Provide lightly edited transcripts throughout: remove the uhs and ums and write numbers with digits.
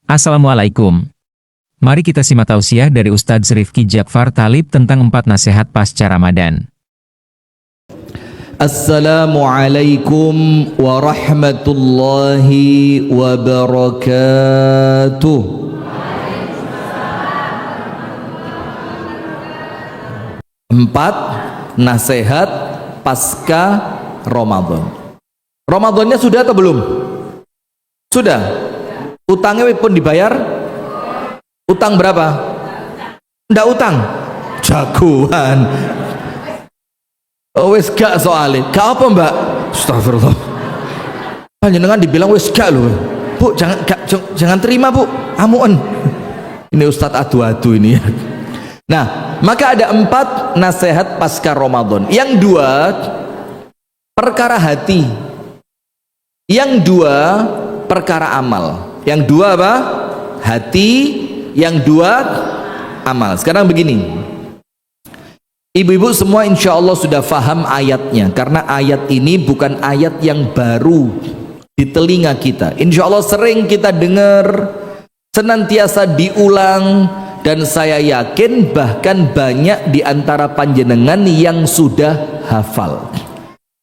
Assalamualaikum. Mari kita simak tausiah dari Ustadz Rifki Jakfar Talib tentang 4 nasihat pasca Ramadan. Assalamualaikum warahmatullahi wabarakatuh. Empat nasihat pasca Ramadan. Ramadannya sudah atau belum? Sudah. Utangnya pun dibayar? Utang berapa? Ndak utang? Jagoan. Wes gak soalnya. Gak apa mbak? Astagfirullah. Panjenengan dibilang wes gak loh. Bu jangan terima bu. Amuan. Ini Ustadz adu-adu ini. Nah, maka ada 4 nasihat pasca Ramadan. Yang 2 perkara hati. Yang 2 perkara amal. Yang 2 apa? Hati. Yang 2 amal. Sekarang begini, ibu-ibu semua insya Allah sudah faham ayatnya, karena ayat ini bukan ayat yang baru di telinga kita. Insya Allah sering kita dengar, senantiasa diulang, dan saya yakin bahkan banyak di antara panjenengan yang sudah hafal.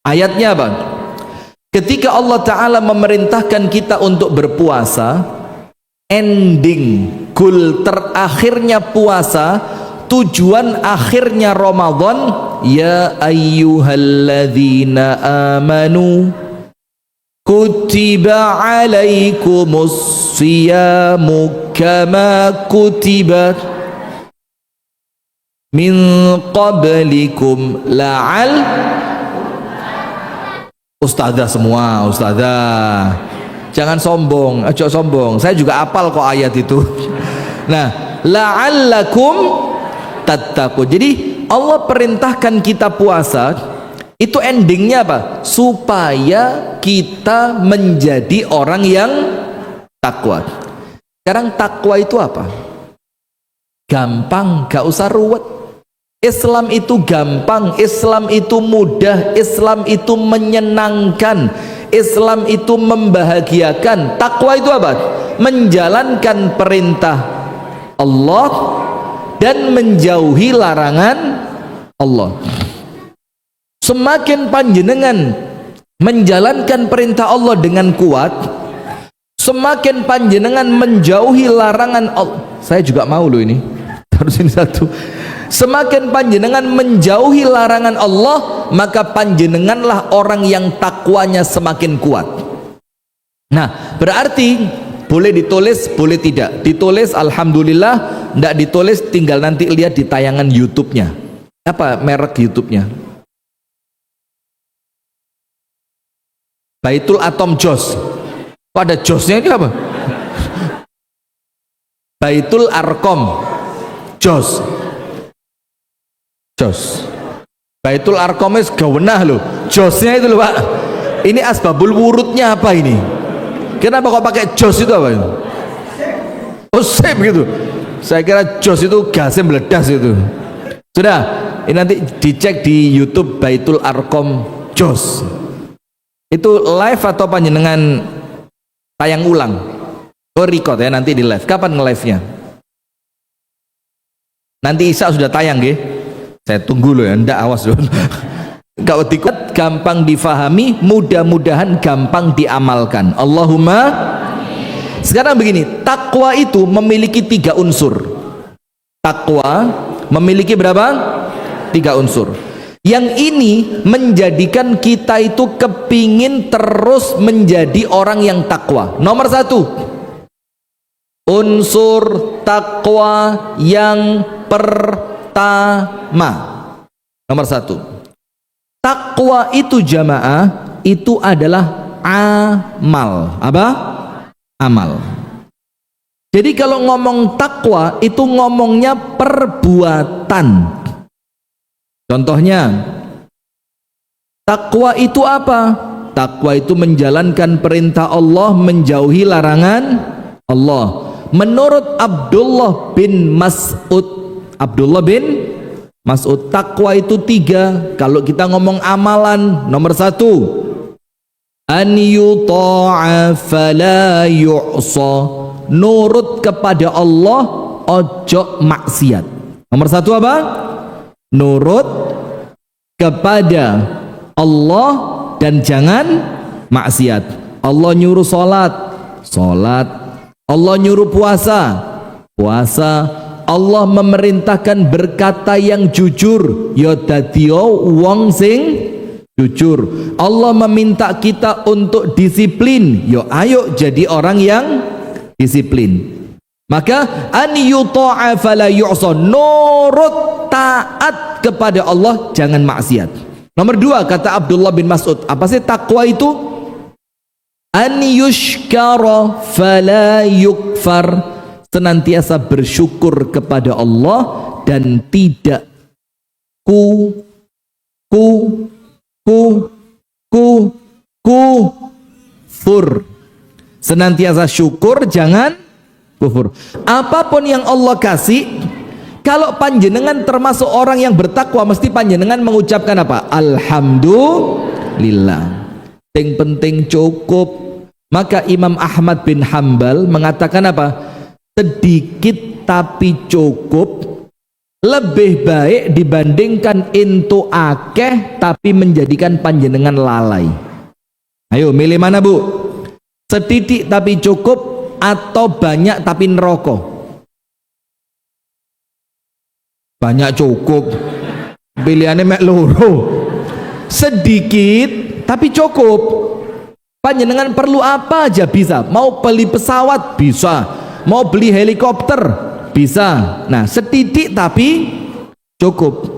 Ayatnya apa? Ketika Allah Ta'ala memerintahkan kita untuk berpuasa, ending, goal terakhirnya puasa, tujuan akhirnya Ramadan, ya ayyuhalladzina amanu kutiba alaikumus siyamu kama kutiba min qablikum la'al. Ustazah semua, ustazah jangan sombong, aja sombong, saya juga apal kok ayat itu. Nah, la'allakum tattaqun. Jadi Allah perintahkan kita puasa, itu endingnya apa? Supaya kita menjadi orang yang takwa. Sekarang takwa itu apa? Gampang, gak usah ruwet. Islam itu gampang, Islam itu mudah, Islam itu menyenangkan, Islam itu membahagiakan. Takwa itu apa? Menjalankan perintah Allah dan menjauhi larangan Allah. Semakin panjenengan menjalankan perintah Allah dengan kuat, semakin panjenengan menjauhi larangan Allah. Saya juga mau loh ini, harus ini satu. Semakin panjenengan menjauhi larangan Allah, maka panjenenganlah orang yang takwanya semakin kuat. Nah, berarti boleh ditulis, boleh tidak ditulis, alhamdulillah. Tidak ditulis, tinggal nanti lihat di tayangan YouTube-nya. Apa merek YouTube-nya? Baitul Atom Jos. Pada Josnya ini apa? Baitul Arkom Jos. Jos. Baitul Arkom itu gawenah loh. Josnya itu loh Pak. Ini asbabul wurudnya apa ini? Kenapa kok pakai jos itu apa? Oh sip gitu. Saya kira jos itu gasnya meledas itu. Sudah, ini nanti dicek di YouTube Baitul Arkom Jos. Itu live atau panjenengan tayang ulang? Oh record ya, nanti di live. Kapan nge-live-nya? Nanti Isa sudah tayang ya. Saya tunggu loh ya, ndak awas loh. Kalau dikut gampang difahami, mudah-mudahan gampang diamalkan. Allahumma. Sekarang begini, takwa itu memiliki 3 unsur. Takwa memiliki berapa? 3 unsur. Yang ini menjadikan kita itu kepingin terus menjadi orang yang takwa. Nomor 1, unsur takwa yang pertama, nomor 1, takwa itu jamaah itu adalah amal. Apa? Amal. Jadi kalau ngomong takwa itu ngomongnya perbuatan. Contohnya, takwa itu apa? Takwa itu menjalankan perintah Allah, menjauhi larangan Allah. Menurut Abdullah bin Mas'ud, takwa itu 3. Kalau kita ngomong amalan, nomor 1, an yuta'a fala yu'sa, nurut kepada Allah, ojo maksiat. Nomor satu apa? Nurut kepada Allah dan jangan maksiat. Allah nyuruh sholat, sholat. Allah nyuruh puasa, puasa. Allah memerintahkan berkata yang jujur, ya dadio wong sing jujur. Allah meminta kita untuk disiplin, yo ayo jadi orang yang disiplin. Maka an yuta'a fala yu'sa, nurut taat kepada Allah, jangan maksiat. Nomor dua, kata Abdullah bin Mas'ud, apa sih takwa itu? An yushkara fala yukfar, senantiasa bersyukur kepada Allah dan tidak kufur. Senantiasa syukur, jangan kufur. Apapun yang Allah kasih, kalau panjenengan termasuk orang yang bertakwa, mesti panjenengan mengucapkan apa? Alhamdulillah. Yang penting cukup. Maka Imam Ahmad bin Hambal mengatakan apa? Sedikit tapi cukup lebih baik dibandingkan into akeh tapi menjadikan panjenengan lalai. Ayo milih mana bu? Sedikit tapi cukup atau banyak tapi neraka? Banyak cukup. Pilihannya mek loro. Sedikit tapi cukup. Panjenengan perlu apa aja bisa. Mau beli pesawat bisa, mau beli helikopter bisa. Nah, setitik tapi cukup.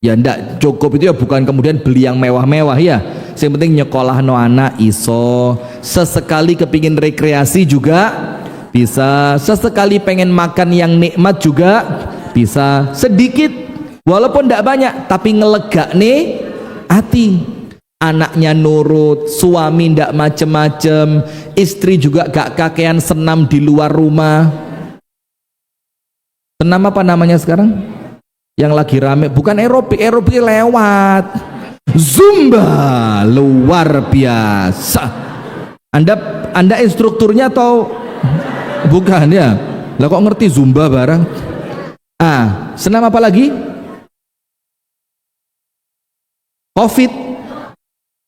Ya ndak cukup itu ya bukan kemudian beli yang mewah-mewah ya. Yang penting nyekolah no anak iso. Sesekali kepingin rekreasi juga bisa. Sesekali pengen makan yang nikmat juga bisa. Sedikit walaupun ndak banyak tapi ngelegak nih hati. Anaknya nurut, suami ndak macem-macem, istri juga gak kakean senam di luar rumah. Senam apa namanya sekarang? Yang lagi rame, bukan aerobik, aerobik lewat. Zumba, luar biasa. Anda instrukturnya atau bukan ya? Lah kok ngerti Zumba barang? Senam apa lagi? Covid.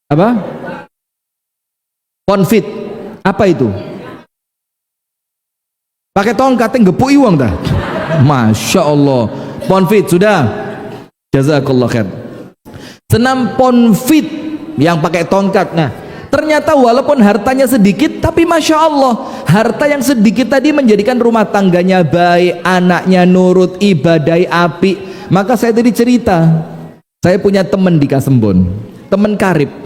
Apa? Ponfit. Apa itu? Pakai tongkat yang gepuk iwang dah. Masya Allah. Ponfit sudah. Jazakallah khair. Senam ponfit yang pakai tongkat. Nah, ternyata walaupun hartanya sedikit, tapi masya Allah, harta yang sedikit tadi menjadikan rumah tangganya baik, anaknya nurut, ibadai api. Maka saya tadi cerita, saya punya teman di Kasembon, teman karib.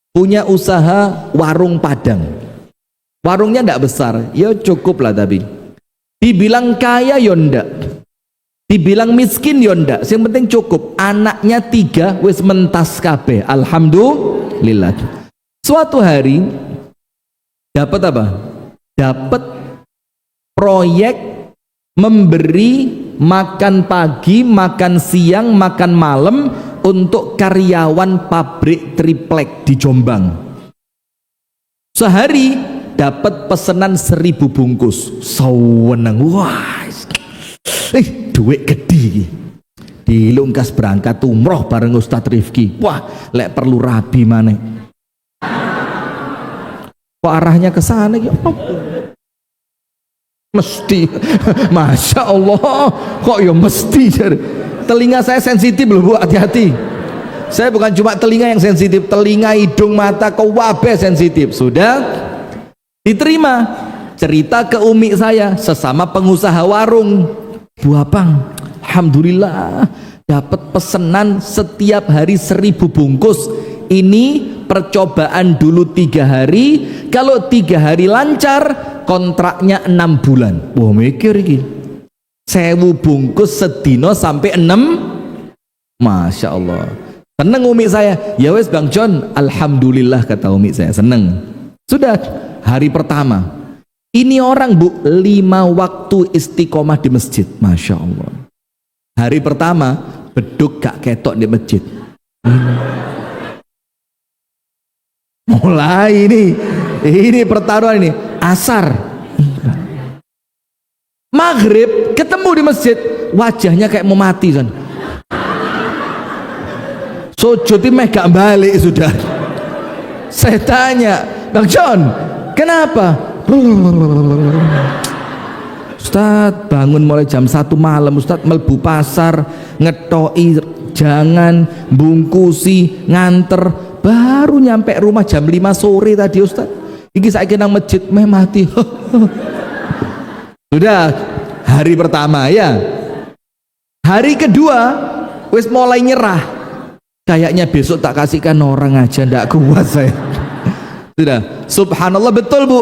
Punya usaha warung Padang. Warungnya ndak besar, ya cukup lah tapi. Dibilang kaya ya ndak. Dibilang miskin ya ndak. Yang penting cukup. Anaknya 3 wis mentas kabeh. Alhamdulillah. Suatu hari dapat apa? Dapat proyek memberi makan pagi, makan siang, makan malam untuk karyawan pabrik triplek di Jombang. Sehari dapat pesanan 1000 bungkus. Saweneng. Wah, duit gede. Dilungkas berangkat umroh bareng Ustadz Rifki. Wah, lek perlu rabi maneh. Kok arahnya ke sana ya? Mesti. Masya Allah, kok ya mesti. Telinga saya sensitif loh bu, hati-hati. Saya bukan cuma telinga yang sensitif, telinga, hidung, mata, kewabeh sensitif. Sudah diterima. Cerita ke umi saya, sesama pengusaha warung. Bu Abang, alhamdulillah dapat pesanan setiap hari 1000 bungkus. Ini percobaan dulu 3 hari. Kalau 3 hari lancar, kontraknya 6 bulan. Wah mikir ini. 1000 bungkus sedino sampai 6. Masya Allah. Seneng umi saya. Ya wes Bang John, alhamdulillah kata umi saya, seneng. Sudah hari pertama. Ini orang bu 5 waktu istiqomah di masjid. Masya Allah. Hari pertama beduk gak ketok di masjid. Mulai ini pertaruhan ini. Asar maghrib ketemu di masjid, wajahnya kayak mau mati kan. Sujud meh gak balik sudah. Saya tanya, Bang John, kenapa? Ustadz bangun mulai jam 1 malam, Ustadz melbu pasar, ngetoi jangan, bungkusi, nganter, baru nyampe rumah jam 5 sore tadi Ustadz. Iki saya nang masjid meh mati. Sudah hari pertama ya. Hari kedua wis mulai nyerah. Kayaknya besok tak kasihkan orang aja, ndak kuat saya. Sudah, subhanallah, betul Bu.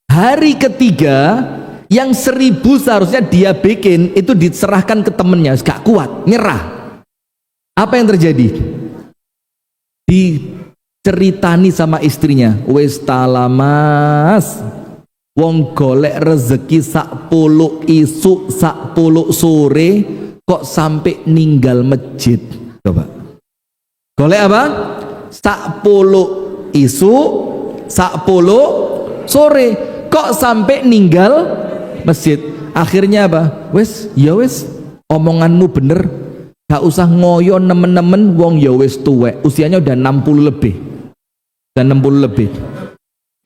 Hari ketiga yang 1000 seharusnya dia bikin itu diserahkan ke temennya, gak kuat, nyerah. Apa yang terjadi? Diceritani sama istrinya, wis talamas, wong golek rezeki sak 10 isuk sak 10 sore kok sampai ninggal masjid. Coba golek apa? Sak 10 isuk sak 10 sore kok sampai ninggal masjid. Akhirnya apa? Wes ya wes, omonganmu bener, gak usah ngoyo nemen-nemen, wong ya wes tuwek, usianya udah 60 lebih, dan 60 lebih.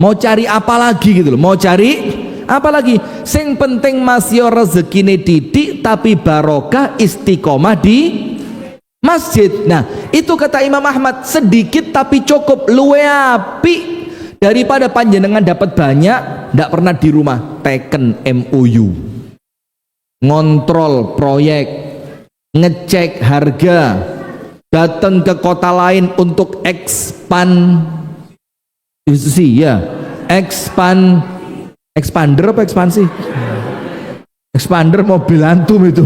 Mau cari apa lagi gitu loh, mau cari apa lagi? Sing penting masih rezekine didik tapi barokah istiqomah di masjid. Nah itu kata Imam Ahmad, sedikit tapi cukup, luwe api daripada panjenengan dapat banyak ndak pernah di rumah. Teken MOU, ngontrol proyek, ngecek harga, datang ke kota lain untuk ekspansi ya, expander apa ekspansi? Expander mobil antum itu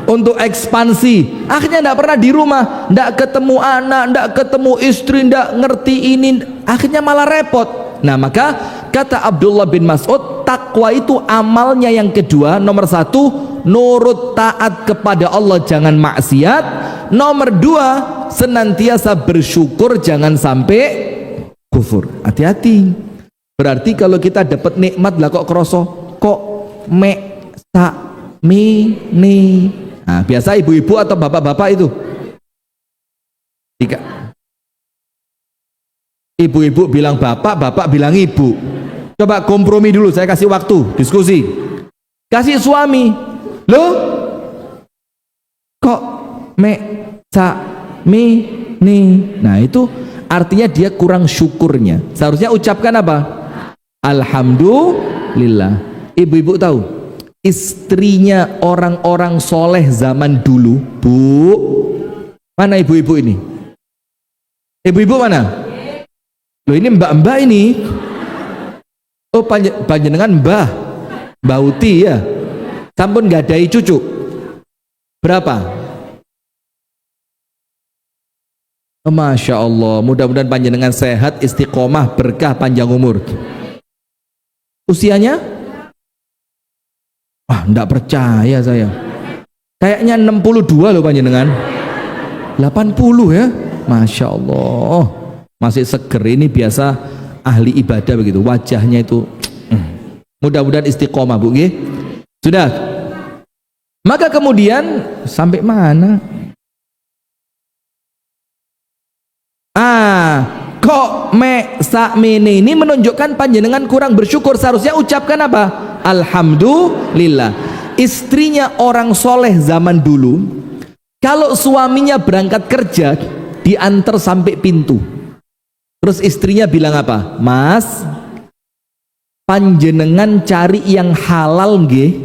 untuk ekspansi. Akhirnya tidak pernah di rumah, tidak ketemu anak, tidak ketemu istri, tidak ngerti ini, akhirnya malah repot. Nah maka kata Abdullah bin Mas'ud, takwa itu amalnya yang kedua. Nomor 1 nurut taat kepada Allah, jangan maksiat. Nomor 2 senantiasa bersyukur, jangan sampai kufur. Hati-hati. Berarti kalau kita dapat nikmat lah kok kroso, kok mini. Nah, biasa ibu-ibu atau bapak-bapak itu ibu-ibu bilang bapak, bapak bilang ibu. Coba kompromi dulu, saya kasih waktu diskusi. Kasih suami, loh kok mini. Nah itu artinya dia kurang syukurnya. Seharusnya ucapkan apa? Alhamdulillah. Ibu-ibu tahu istrinya orang-orang soleh zaman dulu, Bu? Mana ibu-ibu ini? Ibu-ibu mana? Loh ini mbak-mbak ini. Oh panjenengan Mbah Uti ya. Sampun gadai cucu berapa? Oh, Masya Allah, mudah-mudahan panjenengan sehat, istiqomah, berkah, panjang umur. Usianya? Wah, enggak percaya saya. Kayaknya 62 loh panjenengan. 80 ya. Masya Allah. Masih seger, ini biasa ahli ibadah begitu. Wajahnya itu. Mudah-mudahan istiqomah, Bu. Sudah. Maka kemudian sampai mana? Kok sakmene ini menunjukkan panjenengan kurang bersyukur. Seharusnya ucapkan apa? Alhamdulillah. Istrinya orang soleh zaman dulu, kalau suaminya berangkat kerja diantar sampai pintu, terus istrinya bilang apa? Mas, panjenengan cari yang halal nggih,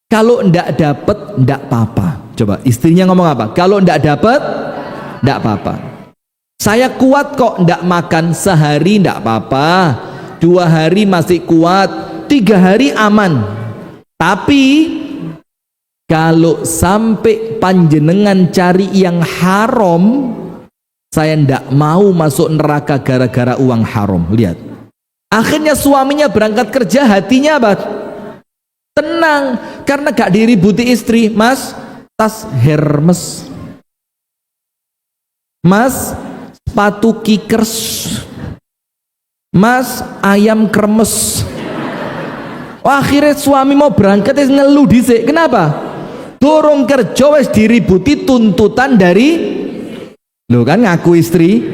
kalau ndak dapet ndak apa-apa. Coba istrinya ngomong apa? Kalau ndak dapet ndak apa-apa, saya kuat kok ndak makan, sehari ndak apa-apa, 2 hari masih kuat, 3 hari aman. Tapi kalau sampai panjenengan cari yang haram, saya ndak mau masuk neraka gara-gara uang haram. Lihat, akhirnya suaminya berangkat kerja, hatinya apa? Tenang, karena gak diributi istri. Mas, tas Hermes, Mas, sepatu Kickers, Mas, ayam kremes. Akhirnya suami mau berangkat wis ngeluh dhisik. Kenapa? Durung kerja wis diributi tuntutan dari lo kan ngaku istri.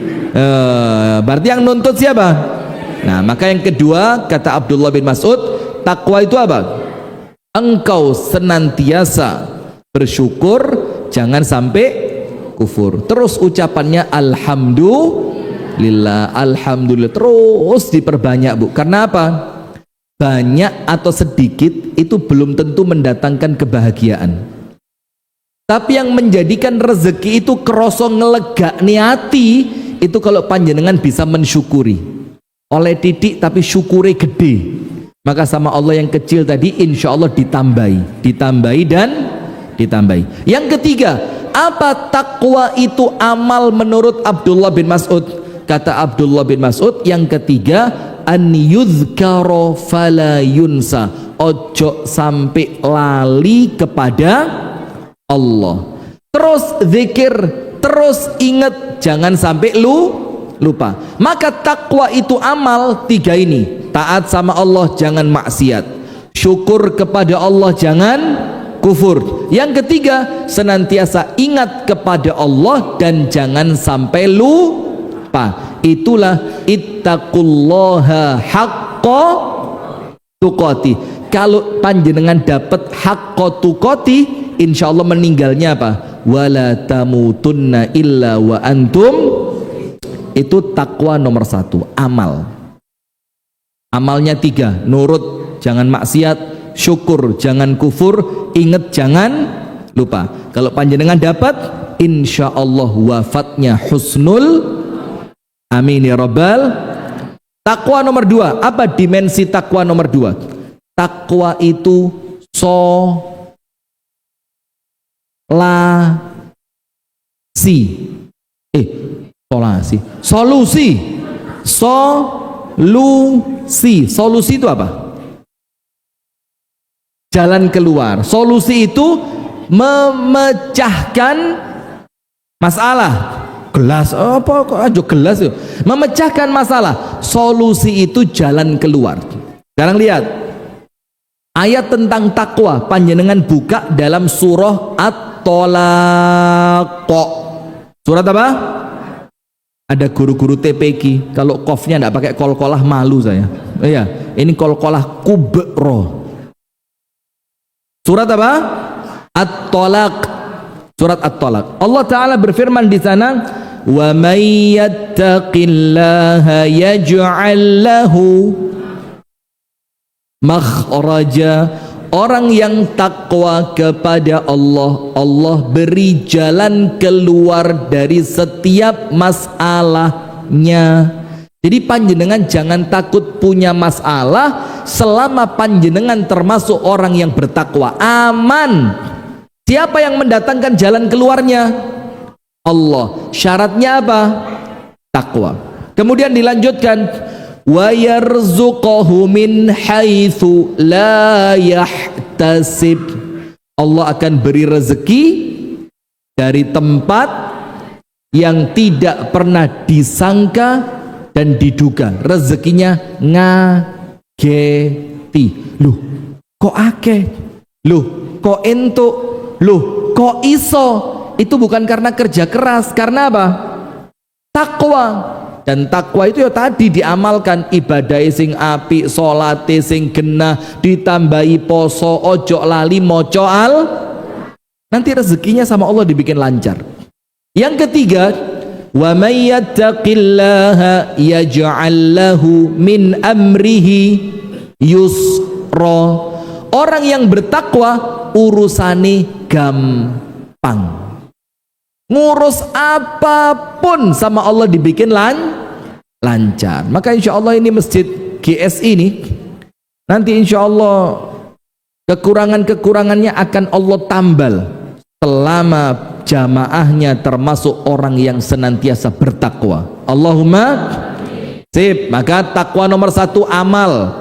Berarti yang nuntut siapa? Nah, maka yang kedua kata Abdullah bin Mas'ud, takwa itu apa? Engkau senantiasa bersyukur, jangan sampai kufur. Terus ucapannya alhamdulillah, alhamdulillah, terus diperbanyak, Bu. Karena apa? Banyak atau sedikit itu belum tentu mendatangkan kebahagiaan. Tapi yang menjadikan rezeki itu kerasa ngelegakni hati itu kalau panjenengan bisa mensyukuri. Oleh titik tapi syukuri gede. Maka sama Allah yang kecil tadi insya Allah ditambahi, ditambahi dan ditambahi. Yang ketiga, apa takwa itu amal menurut Abdullah bin Mas'ud? Kata Abdullah bin Mas'ud, yang ketiga, an yuzkaro fala yunsa, ojo sampai lali kepada Allah. Terus zikir, terus ingat, jangan sampai lupa. Maka takwa itu amal tiga ini: taat sama Allah, jangan maksiat; syukur kepada Allah, jangan kufur; yang ketiga, senantiasa ingat kepada Allah dan jangan sampai lupa. Itulah ittaqullaha haqqa tuqati. Kalau panjenengan dapat haqqa tuqati, insya Allah meninggalnya apa? Wala tamutunna illa wa antum. Itu takwa nomor satu, amal. Amalnya tiga: nurut, jangan maksiat; syukur, jangan kufur; ingat, jangan lupa. Kalau panjenengan dapat, insya Allah wafatnya husnul. Amin ya rabbal. Takwa nomor dua, apa dimensi takwa nomor dua? Takwa itu solusi itu apa? Jalan keluar. Solusi itu memecahkan masalah. Gelas apa kok aja gelas ya? Memecahkan masalah. Solusi itu jalan keluar. Sekarang lihat ayat tentang takwa, panjenengan buka dalam surah At-Tolaq. Surat apa? Ada guru-guru TPQ kalau kofnya tidak pakai kol-kolah malu saya. Iya, ini kol-kolah kubro. Surat apa? At-Tolaq. Surat At-Tolaq. Allah Ta'ala berfirman di sana, wa may yattaqillaha yaj'al lahu makhraja. Orang yang takwa kepada Allah, Allah beri jalan keluar dari setiap masalahnya. Jadi panjenengan jangan takut punya masalah selama panjenengan termasuk orang yang bertakwa, aman. Siapa yang mendatangkan jalan keluarnya? Allah. Syaratnya apa? Takwa. Kemudian dilanjutkan, wa yarzuqahu min haitsu la yahtasib. Allah akan beri rezeki dari tempat yang tidak pernah disangka dan diduga. Rezekinya ngageti. Loh, kok akeh? Loh, kok entuk? Loh, kok iso? Itu bukan karena kerja keras, karena apa? Takwa. Dan takwa itu ya tadi diamalkan, ibadah sing api, salat sing genah, ditambahi poso, ojo lali maca al. Nanti rezekinya sama Allah dibikin lancar. Yang ketiga, wa may yattaqillaha yaj'al lahu min amrihi yusra. Orang yang bertakwa urusane gampang. Ngurus apapun sama Allah dibikin lancar. Maka insya Allah ini masjid GS ini nanti insya Allah kekurangannya akan Allah tambal selama jamaahnya termasuk orang yang senantiasa bertakwa. Allahumma sip. Maka takwa nomor satu amal.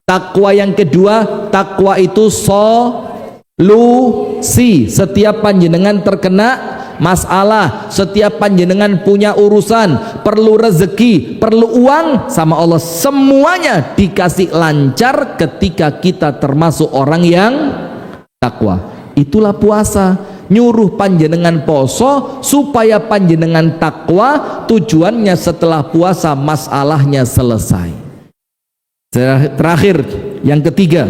Takwa yang kedua, takwa itu solusi. Setiap panjenengan terkena masalah, setiap panjenengan punya urusan, perlu rezeki, perlu uang, sama Allah semuanya dikasih lancar ketika kita termasuk orang yang takwa. Itulah puasa, nyuruh panjenengan poso supaya panjenengan takwa, tujuannya setelah puasa masalahnya selesai. Terakhir, yang ketiga,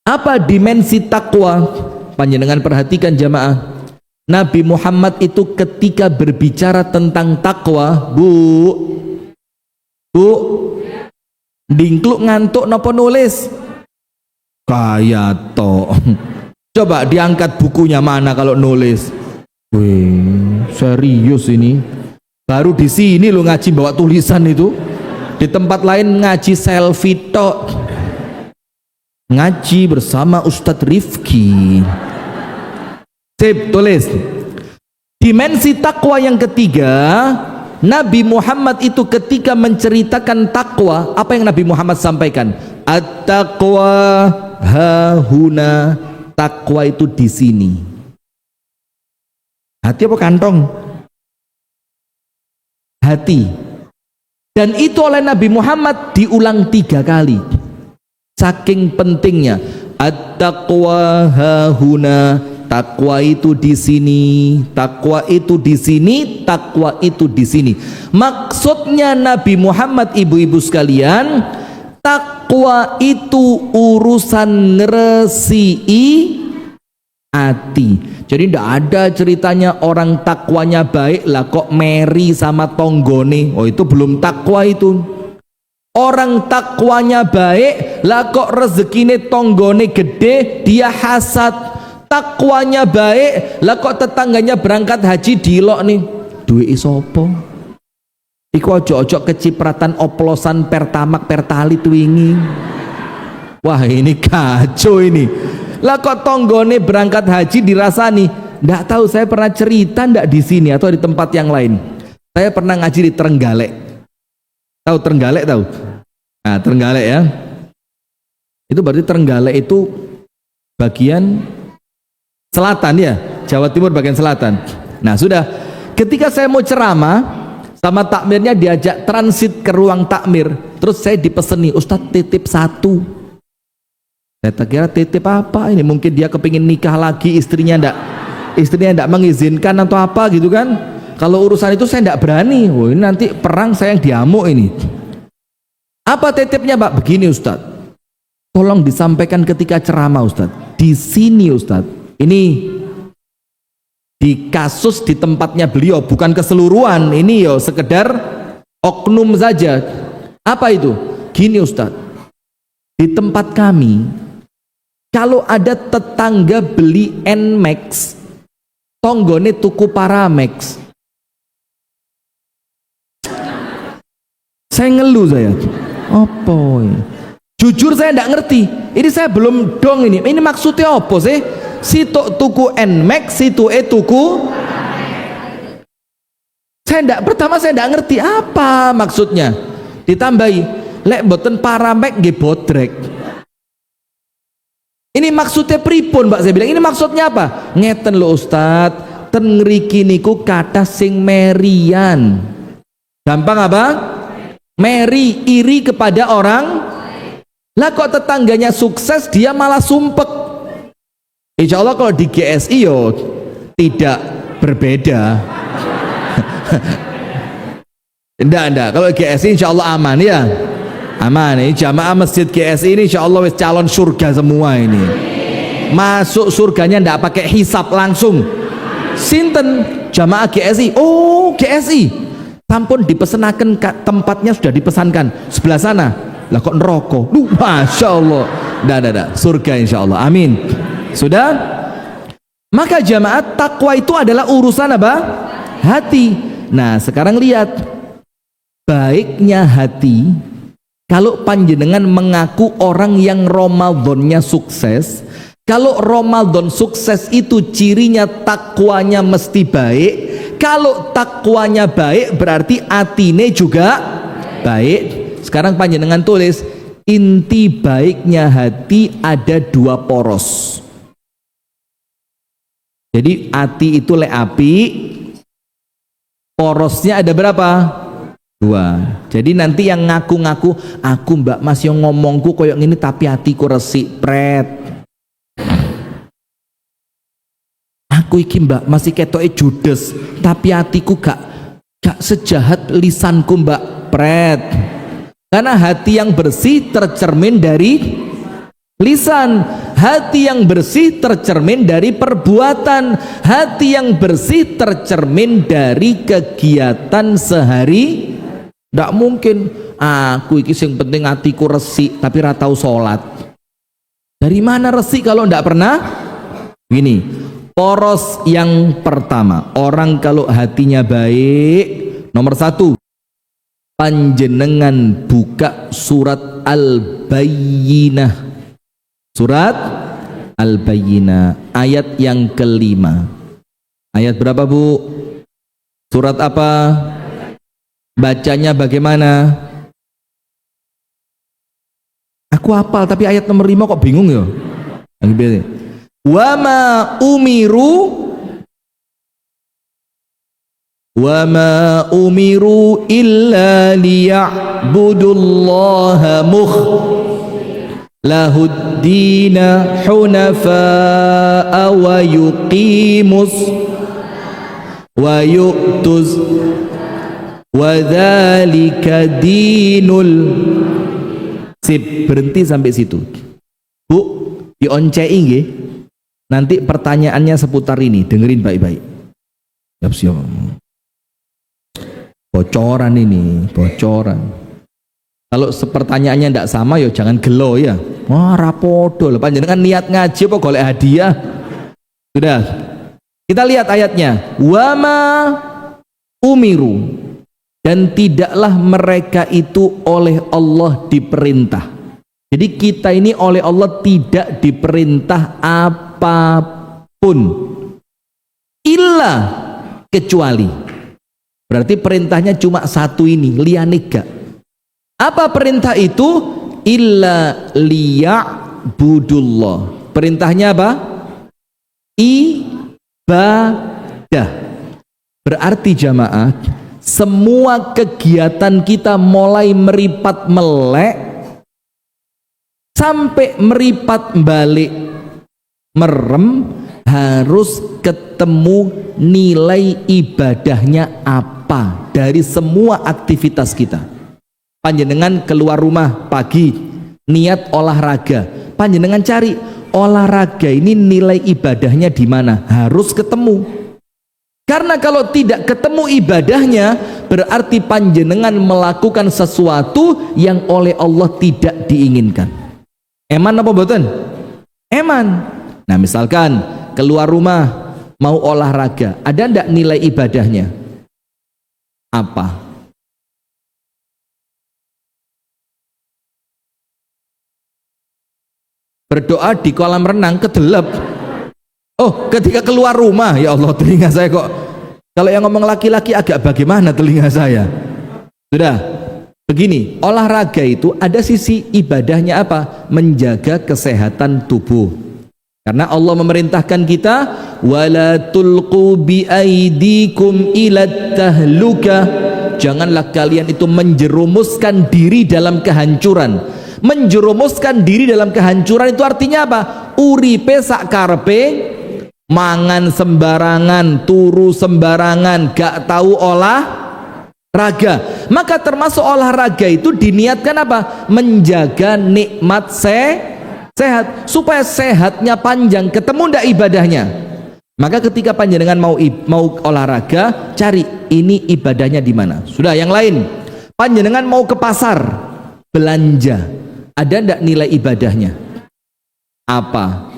apa dimensi takwa? Panjenengan perhatikan jamaah, Nabi Muhammad itu ketika berbicara tentang takwa, bu dingkluk ngantuk nopo nulis kayak to. Coba diangkat bukunya, mana kalau nulis. Wih, serius ini. Baru di sini lo ngaji bawa tulisan itu. Di tempat lain ngaji selfie tok. Ngaji bersama Ustadz Rifki. Sip, tulis. Dimensi takwa yang ketiga, Nabi Muhammad itu ketika menceritakan takwa, apa yang Nabi Muhammad sampaikan? At-taqwa hahuna, takwa itu di sini. Hati apa kantong? Hati. Dan itu oleh Nabi Muhammad diulang 3 kali. Saking pentingnya. At-taqwa hahuna, takwa itu di sini, takwa itu di sini, takwa itu di sini. Maksudnya Nabi Muhammad, ibu-ibu sekalian, takwa itu urusan ngeresii hati. Jadi tidak ada ceritanya orang takwanya baik lah kok meri sama tonggone. Oh, itu belum takwa itu. Orang takwanya baik lah kok rezekine tonggone gede dia hasad. Takwanya baik lah kok tetangganya berangkat haji dilok nih. Duwe isopo? Iku ojo-ojo kecipratan oplosan pertamak pertalit wingi. Wah, ini kacau ini. Lah kok tonggone berangkat haji dirasani. Nggak tahu, saya pernah cerita ndak di sini atau di tempat yang lain. Saya pernah ngaji di Trenggalek. Tahu Trenggalek tahu? Nah, Trenggalek ya. Itu berarti Trenggalek itu bagian selatan ya, Jawa Timur bagian selatan. Nah, sudah ketika saya mau ceramah sama takmirnya diajak transit ke ruang takmir, terus saya dipeseni, Ustadz titip 1. Saya kira titip apa ini, mungkin dia kepingin nikah lagi, istrinya ndak mengizinkan atau apa gitu kan. Kalau urusan itu saya ndak berani. Oh, ini nanti perang saya yang diamuk ini. Apa titipnya Pak? Begini Ustadz, tolong disampaikan ketika ceramah Ustadz, di sini Ustadz, ini di kasus di tempatnya beliau, bukan keseluruhan, ini yo sekedar oknum saja. Apa itu? Gini Ustadz, di tempat kami kalau ada tetangga beli Nmax, tonggone tuku Paramex. Saya ngeluh saya. Apa ini? Jujur saya tidak ngerti. Ini saya belum dong ini. Ini maksudnya apa sih? Situ tuku Nmax, situ tuku. Pertama saya tidak ngerti apa maksudnya. Ditambahi, lek boten Paramex nggih bodrek. Ini maksudnya pripun Mbak? Saya bilang ini maksudnya apa? Ngeten lho Ustadz, ten ngriki niku kata sing merian. Gampang apa? Meri, iri kepada orang. Lah kok tetangganya sukses dia malah sumpek. Insya Allah kalau di GSI yo tidak berbeda. Enggak. Kalau GSI insya Allah aman ya. Aman, ini jamaah masjid GSI ini insya Allah wis calon surga semua ini. Masuk surganya ndak pakai hisap langsung. Sinten jamaah GSI? Oh GSI. Sampun dipesenaken tempatnya sudah dipesankan sebelah sana. Lah kok neraka? Masya Allah. Ndak. Surga insya Allah. Amin. Sudah? Maka jamaah takwa itu adalah urusan apa? Hati. Nah sekarang lihat baiknya hati. Kalau panjenengan mengaku orang yang Ramadannya sukses, kalau Ramadan sukses itu cirinya takwanya mesti baik. Kalau takwanya baik berarti atine juga baik. Sekarang panjenengan tulis, inti baiknya hati ada 2 poros. Jadi ati itu lek api, porosnya ada berapa? 2. Jadi nanti yang ngaku-ngaku, aku Mbak Mas yang ngomongku koyok gini tapi hatiku resik, pret. Aku iki Mbak masih ketoke judes, tapi hatiku gak sejahat lisanku Mbak, pret. Karena hati yang bersih tercermin dari lisan, hati yang bersih tercermin dari perbuatan, hati yang bersih tercermin dari kegiatan sehari. Tidak mungkin aku iki sing penting hatiku resik tapi ra tau salat. Dari mana resik kalau tidak pernah? Gini, poros yang pertama, orang kalau hatinya baik, nomor 1, panjenengan buka surat Al-Bayyinah. Surat Al-Bayyinah ayat yang kelima. Ayat berapa Bu? Surat apa? Bacanya bagaimana? Aku hafal tapi ayat nomor 5 kok bingung ya? Wa ma umiru illa liya'budullaha lahuddina hunafa'a wa yuqimus wa yu'tuz wa dzalika dinul. Sip, berhenti sampai situ. Bu, dioncei nggih. Nanti pertanyaannya seputar ini, dengerin baik-baik. Siap. Bocoran ini, bocoran. Kalau pertanyaannya tidak sama, ya jangan gelo ya. Wah, rapodo. Panjenengan niat ngaji apa golek hadiah? Sudah. Kita lihat ayatnya. Wama umiru, dan tidaklah mereka itu oleh Allah diperintah. Jadi kita ini oleh Allah tidak diperintah apapun, illa kecuali. Berarti perintahnya cuma satu ini, liyane gak. Apa perintah itu? Illa liya'budullah. Perintahnya apa? Ibadah. Berarti jamaah, semua kegiatan kita mulai meripat melek sampai meripat balik merem harus ketemu nilai ibadahnya apa dari semua aktivitas kita. Panjenengan keluar rumah pagi niat olahraga, panjenengan cari olahraga ini nilai ibadahnya di mana, harus ketemu. Karena kalau tidak ketemu ibadahnya, berarti panjenengan melakukan sesuatu yang oleh Allah tidak diinginkan. Eman apa boten? Eman. Nah, misalkan keluar rumah mau olahraga, ada ndak nilai ibadahnya? Apa? Berdoa di kolam renang kedelep. Oh, ketika keluar rumah, ya Allah, telinga saya kok. Kalau yang ngomong laki-laki agak bagaimana telinga saya? Sudah. Begini, olahraga itu ada sisi ibadahnya apa? Menjaga kesehatan tubuh. Karena Allah memerintahkan kita, wala tulqu bi aidikum ila tahluka. Janganlah kalian itu menjerumuskan diri dalam kehancuran. Menjerumuskan diri dalam kehancuran itu artinya apa? Uripe sak karepe, mangan sembarangan, turu sembarangan, gak tahu olahraga. Maka termasuk olahraga itu diniatkan apa? Menjaga nikmat sehat, supaya sehatnya panjang, ketemu ndak ibadahnya. Maka ketika panjenengan mau olahraga, cari ini ibadahnya di mana. Sudah, yang lain, panjenengan mau ke pasar belanja, ada ndak nilai ibadahnya? Apa?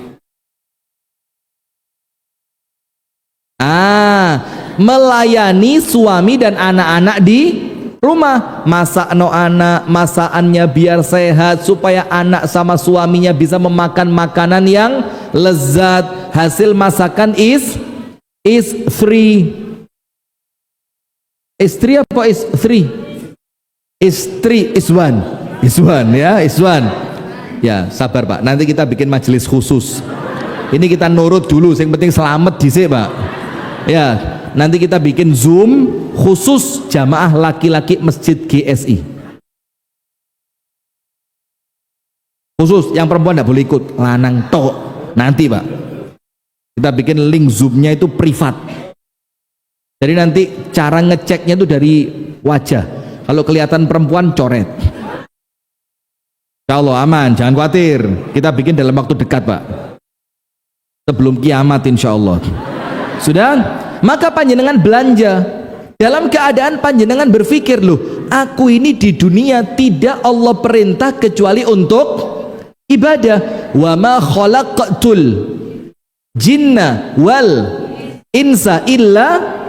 Melayani suami dan anak-anak di rumah. Masak no anak, masakannya biar sehat, supaya anak sama suaminya bisa memakan makanan yang lezat. Hasil masakan is free. Istri apa is free? Istri is one. Is one ya, is one. Ya, sabar Pak, nanti kita bikin majelis khusus. Ini kita nurut dulu, yang penting selamat dhisik, Pak. Ya, nanti kita bikin Zoom khusus jamaah laki-laki Masjid GSI. Khusus, yang perempuan tidak boleh ikut, lanang tok. Nanti, Pak, kita bikin link Zoom-nya itu privat. Jadi nanti cara ngeceknya itu dari wajah. Kalau kelihatan perempuan, coret. Insya Allah aman, jangan khawatir. Kita bikin dalam waktu dekat, Pak. Sebelum kiamat, insya Allah. Sudah? Maka panjenengan belanja. Dalam keadaan panjenengan berpikir, loh, aku ini di dunia tidak Allah perintah kecuali untuk ibadah. Wa ma khalaqtul jinna wal insa illa,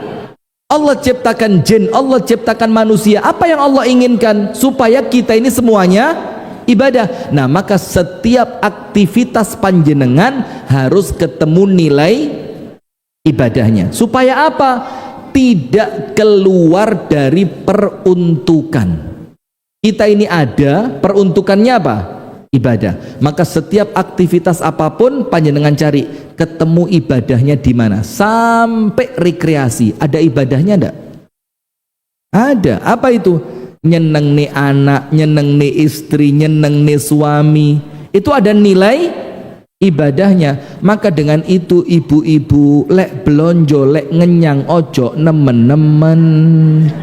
Allah ciptakan jin, Allah ciptakan manusia. Apa yang Allah inginkan? Supaya kita ini semuanya ibadah. Nah, maka setiap aktivitas panjenengan harus ketemu nilai ibadahnya. Supaya apa? Tidak keluar dari peruntukan. Kita ini ada, peruntukannya apa? Ibadah. Maka setiap aktivitas apapun panjenengan cari ketemu ibadahnya di mana. Sampai rekreasi ada ibadahnya enggak? Ada. Apa itu? Nyeneng nih anak, nyeneng nih istri, nyeneng nih suami. Itu ada nilai ibadahnya. Maka dengan itu ibu-ibu lek belonjo, lek ngenyang, ojo nemen-nemen.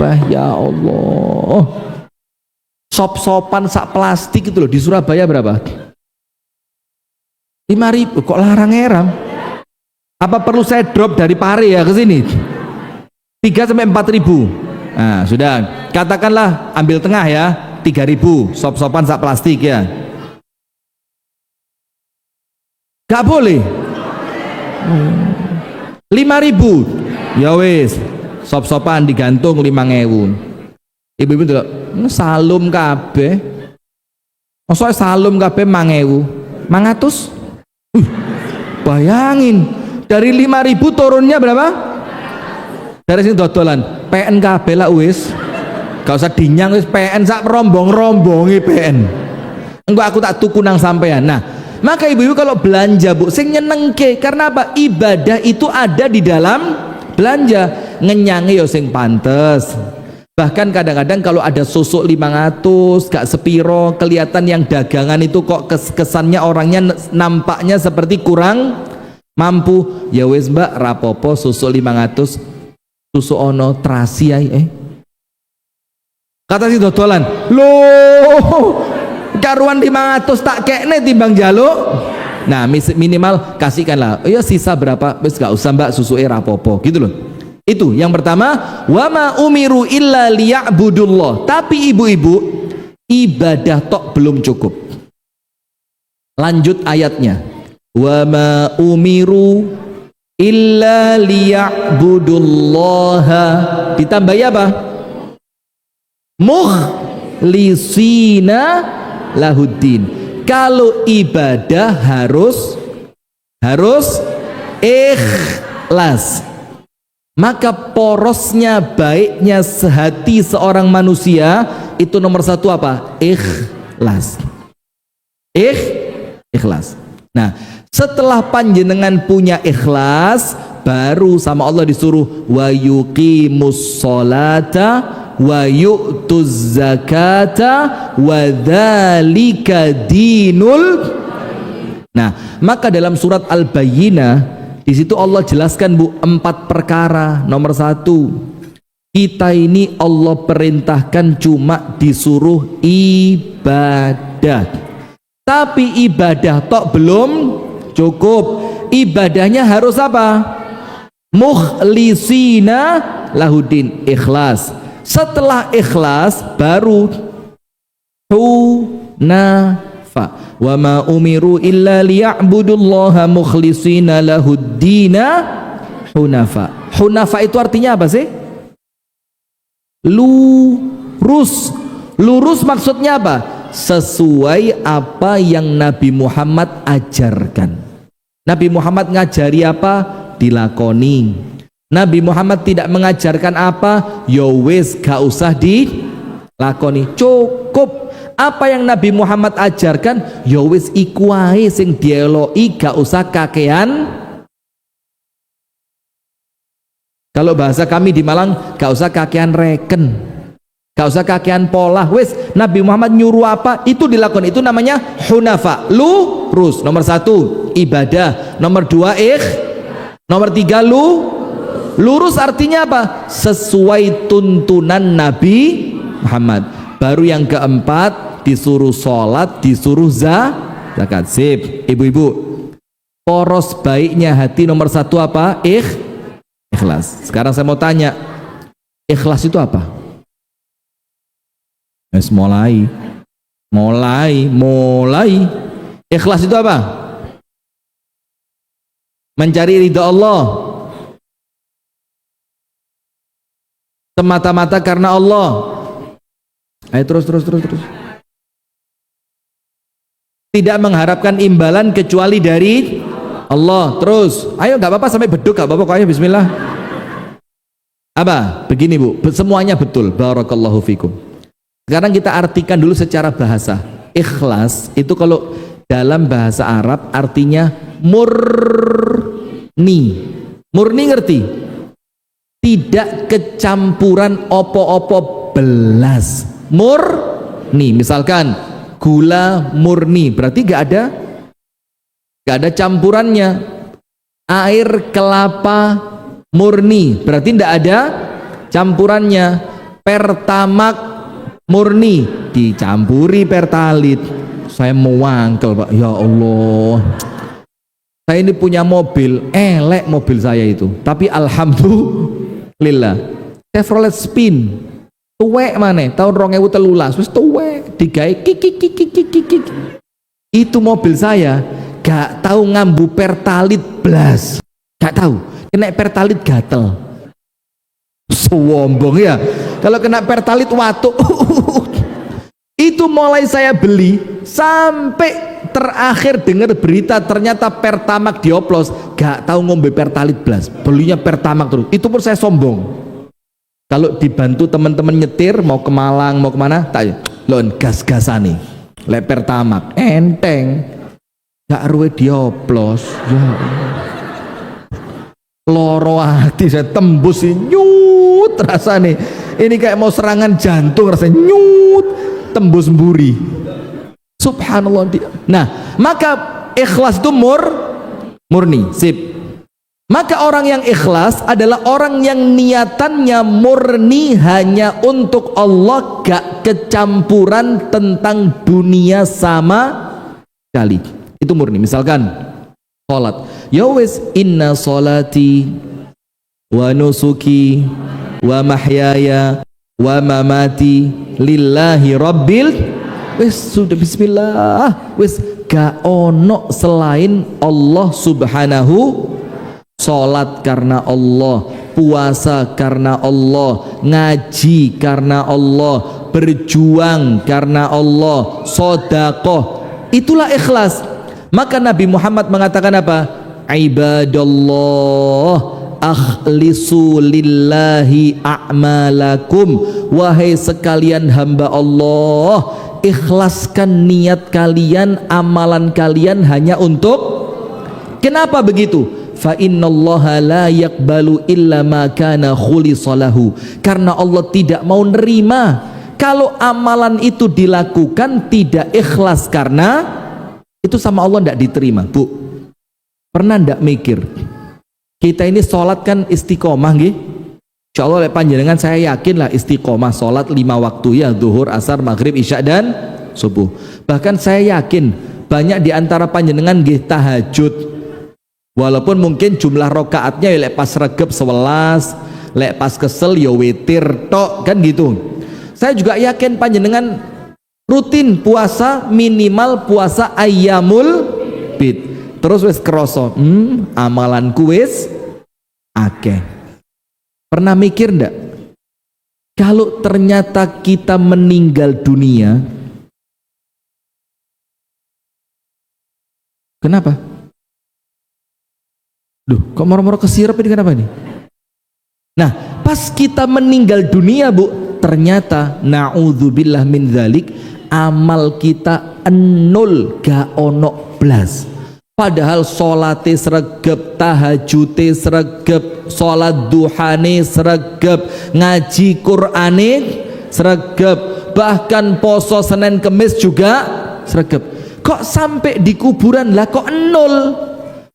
Bah, ya Allah. Sop-sopan sak plastik itu loh di Surabaya berapa? 5.000. Kok larang heram? Apa perlu saya drop dari Pare ya ke sini? 3 sampai 4.000. Nah, sudah. Katakanlah ambil tengah ya, 3.000 sop-sopan sak plastik ya. Gak boleh. 5.000. Ya wis, sop-sopan digantung 5.000. Ibu-ibu tuh salum kabeh. Maksudnya salum kabeh 5.000. Bayangin dari 5.000 turunnya berapa? Dari sini dodolan PN kabeh lah wis. Gak usah dinyang wis PN sak rombong-rombongi PN. Enggak, aku tak tuku nang sampean. Nah, maka ibu-ibu kalau belanja, Bu, sing nyenengke. Karena apa? Ibadah itu ada di dalam belanja. Ngenyange yo sing pantes. Bahkan kadang-kadang kalau ada susuk 500 gak sepiro, kelihatan yang dagangan itu kok kesannya orangnya nampaknya seperti kurang mampu. Ya wis Mbak, rapopo susuk 500 susuk ono terasi ae. Kata si dodolan, loh karuan 500 tak kekne timbang jaluk. Nah, minimal kasihkanlah. Ya sisa berapa? Wis gak usah Mbak, susuke rapopo gitu loh. Itu yang pertama, wama umiru illa liya'budullah. Tapi ibu-ibu, ibadah tok belum cukup. Lanjut ayatnya. Wama umiru illa liya'budullaha. Ditambah apa? Mukhlisina lahuddin. Kalau ibadah harus ikhlas. Maka porosnya, baiknya sehati seorang manusia itu nomor satu apa? Ikhlas. Ikhlas. Nah, setelah panjenengan punya ikhlas, baru sama Allah disuruh wa yuqimus sholata wa yu'tuz zakata wa dzalika dinul. Nah, maka dalam surat Al-Bayyinah di situ Allah jelaskan, Bu, 4 perkara. Nomor 1, kita ini Allah perintahkan cuma disuruh ibadah. Tapi ibadah tok belum cukup. Ibadahnya harus apa? Mukhlisina lahuddin, ikhlas. Setelah ikhlas baru hunafa. Wa ma umiru illa liya'budullaha mukhlisina lahuddina hunafa. Hunafa itu artinya apa sih? Lurus. Lurus maksudnya apa? Sesuai apa yang Nabi Muhammad ajarkan. Nabi Muhammad ngajari apa? Dilakoni. Nabi Muhammad tidak mengajarkan apa? Ya wis gak usah dilakoni. Cukup. Apa yang Nabi Muhammad ajarkan ya wis iku wae sing dieloki, gak usah kakean. Kalau bahasa kami di Malang, gak usah kakean reken, gak usah kakean pola. Wis Nabi Muhammad nyuruh apa itu dilakukan, itu namanya hunafa, lurus. Nomor 1 ibadah, nomor 2 nomor 3 lurus artinya apa? Sesuai tuntunan Nabi Muhammad. Baru yang keempat disuruh sholat, disuruh zakat. Sip, ibu-ibu, poros baiknya hati nomor 1 apa? Ikhlas. Sekarang saya mau tanya, ikhlas itu apa? Mulai. Ikhlas itu apa? Mencari ridha Allah, semata-mata karena Allah. Ayo terus. Tidak mengharapkan imbalan kecuali dari Allah. Terus, ayo nggak apa-apa sampai beduk, nggak apa-apa, ayo bismillah. Apa? Begini Bu, semuanya betul. Barakallahu fikum. Sekarang kita artikan dulu secara bahasa. Ikhlas itu kalau dalam bahasa Arab artinya murni. Murni ngerti? Tidak kecampuran opo-opo belas. Murni. Misalkan gula murni, berarti gak ada campurannya. Air kelapa murni, berarti tidak ada campurannya. Pertamak murni, dicampuri pertalit. Saya mewangkel Pak, ya Allah, saya ini punya mobil, elek mobil saya itu, tapi alhamdulillah Chevrolet Spin tuwek mana tahun 2013 wis tuwek digawe kik. Itu mobil saya gak tahu ngambu pertalit blas, gak tahu, kena pertalit gatel. Sombong ya, kalau kena pertalit watuk. Itu mulai saya beli sampai terakhir dengar berita ternyata Pertamak dioplos, gak tahu ngombe pertalit blas, belinya Pertamak terus. Itu pun saya sombong. Kalau dibantu teman-teman nyetir mau ke Malang mau kemana, tak lon gas-gasan nih le Pertamak enteng, gak ruwe dioplos. Ya loro hati saya, tembus nyut rasanya ini kayak mau serangan jantung, rasanya nyut tembus mburi. Subhanallah. Nah, maka ikhlas itu murni. Sip. Maka orang yang ikhlas adalah orang yang niatannya murni hanya untuk Allah, gak kecampuran tentang dunia sama sekali. Itu murni. Misalkan salat, ya wis inna salati wa nusuki wa mahyaya wa mamati lillahi rabbil, wis sudah bismillah, wis gak ono selain Allah subhanahu. Salat karena Allah, puasa karena Allah, ngaji karena Allah, berjuang karena Allah, sedekah, itulah ikhlas. Maka Nabi Muhammad mengatakan apa? Ibadallah akhlisu lillahi a'malakum, wahai sekalian hamba Allah, ikhlaskan niat kalian, amalan kalian hanya untuk. Kenapa begitu? Fa innallaha la yaqbalu illa ma kana khulisalahu, karena Allah tidak mau nerima kalau amalan itu dilakukan tidak ikhlas, karena itu sama Allah tidak diterima. Bu, pernah tidak mikir kita ini sholat kan istiqomah nggih? Insyaallah oleh panjenengan saya yakin lah istiqomah sholat 5 waktu ya, zuhur, asar, maghrib, isya dan subuh. Bahkan saya yakin banyak di antara panjenengan nggih tahajud, walaupun mungkin jumlah rokaatnya ya lek pas regep 11, lek pas kesel ya witir tok kan gitu. Saya juga yakin panjenengan rutin puasa, minimal puasa ayyamul bid. Terus wis kroso, amalanku wis akeh. Pernah mikir ndak kalau ternyata kita meninggal dunia, kenapa? Duh, kok moro-moro kesirep ini, kenapa nih? Nah, pas kita meninggal dunia Bu, ternyata na'udzubillah min dzalik, amal kita nol, gak ono blas. Padahal sholate sregep, tahajute sregep, sholat duhane sregep, ngaji Qur'ane sregep, bahkan poso Senin Kemis juga sregep. Kok sampai di kuburan lah kok nol?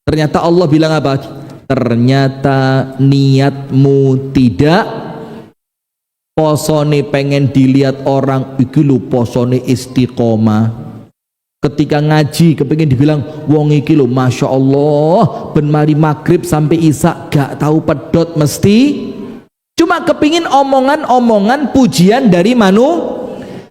Ternyata Allah bilang apa? Ternyata niatmu tidak, posone pengen dilihat orang, iki lho posone istiqomah. Ketika ngaji kepengin dibilang wong iki lho Masya Allah ben mari maghrib sampai isya gak tahu pedot, mesti cuma kepingin omongan-omongan pujian dari manu.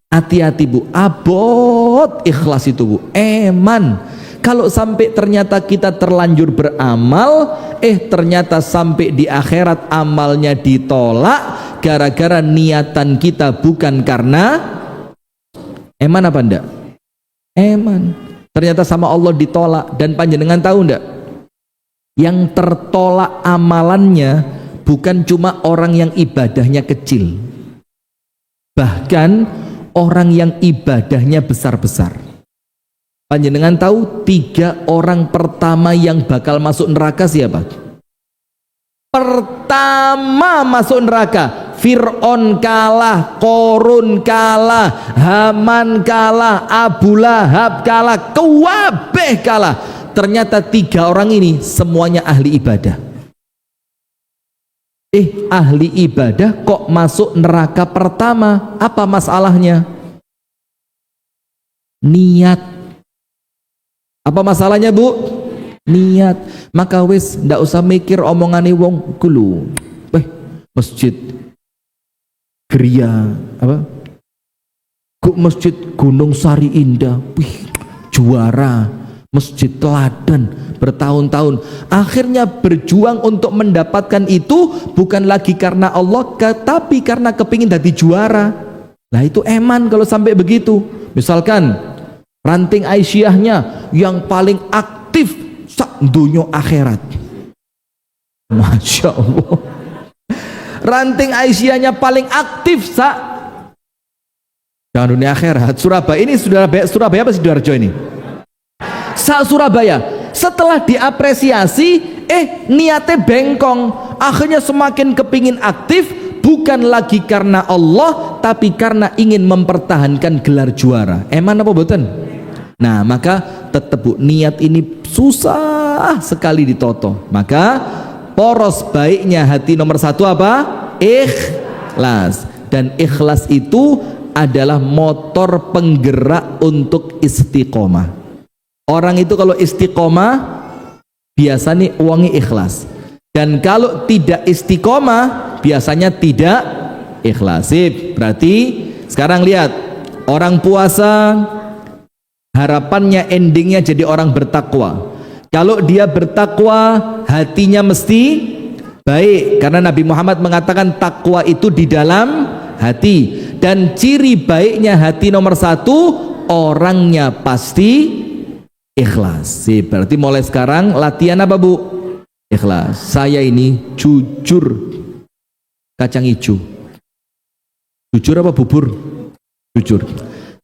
Hati-hati bu, abot ikhlas itu bu, eman. Kalau sampai ternyata kita terlanjur beramal, ternyata sampai di akhirat amalnya ditolak gara-gara niatan kita bukan karena eman apa enggak? Eman. Ternyata sama Allah ditolak. Dan panjenengan tahu enggak? Yang tertolak amalannya bukan cuma orang yang ibadahnya kecil, bahkan orang yang ibadahnya besar-besar. Panjenengan tahu 3 orang pertama yang bakal masuk neraka siapa? Pertama masuk neraka Fir'aun kalah, Korun kalah, Haman kalah, Abu Lahab kalah, Kewabeh kalah. Ternyata 3 orang ini semuanya ahli ibadah. Ahli ibadah kok masuk neraka pertama? Apa masalahnya? Niat. Apa masalahnya bu? Niat. Maka wis ndak usah mikir omongane wong kulu. Masjid Geria apa? Masjid Gunung Sari Indah, juara. Masjid teladan bertahun-tahun, akhirnya berjuang untuk mendapatkan itu bukan lagi karena Allah, tapi karena kepingin jadi juara. Nah itu eman kalau sampai begitu. Misalkan ranting Aisyahnya yang paling aktif sak dunia akhirat, Masya Allah. Ranting Aisyahnya paling aktif sak dunia akhirat. Surabaya ini Surabaya apa Sidoarjo ini? Surabaya. Setelah diapresiasi niatnya bengkong, akhirnya semakin kepingin aktif, bukan lagi karena Allah tapi karena ingin mempertahankan gelar juara. Eman apa boten? Nah maka tetep bu, niat ini susah sekali ditoto. Maka poros baiknya hati nomor 1 apa? Ikhlas. Dan ikhlas itu adalah motor penggerak untuk istiqomah. Orang itu kalau istiqomah biasanya uangnya ikhlas, dan kalau tidak istiqomah biasanya tidak ikhlas. Berarti sekarang lihat, orang puasa harapannya endingnya jadi orang bertakwa. Kalau dia bertakwa hatinya mesti baik, karena Nabi Muhammad mengatakan takwa itu di dalam hati. Dan ciri baiknya hati nomor 1, orangnya pasti ikhlas. Berarti mulai sekarang latihan apa bu? Ikhlas. Saya ini jujur kacang hijau. Jujur apa bubur? Jujur.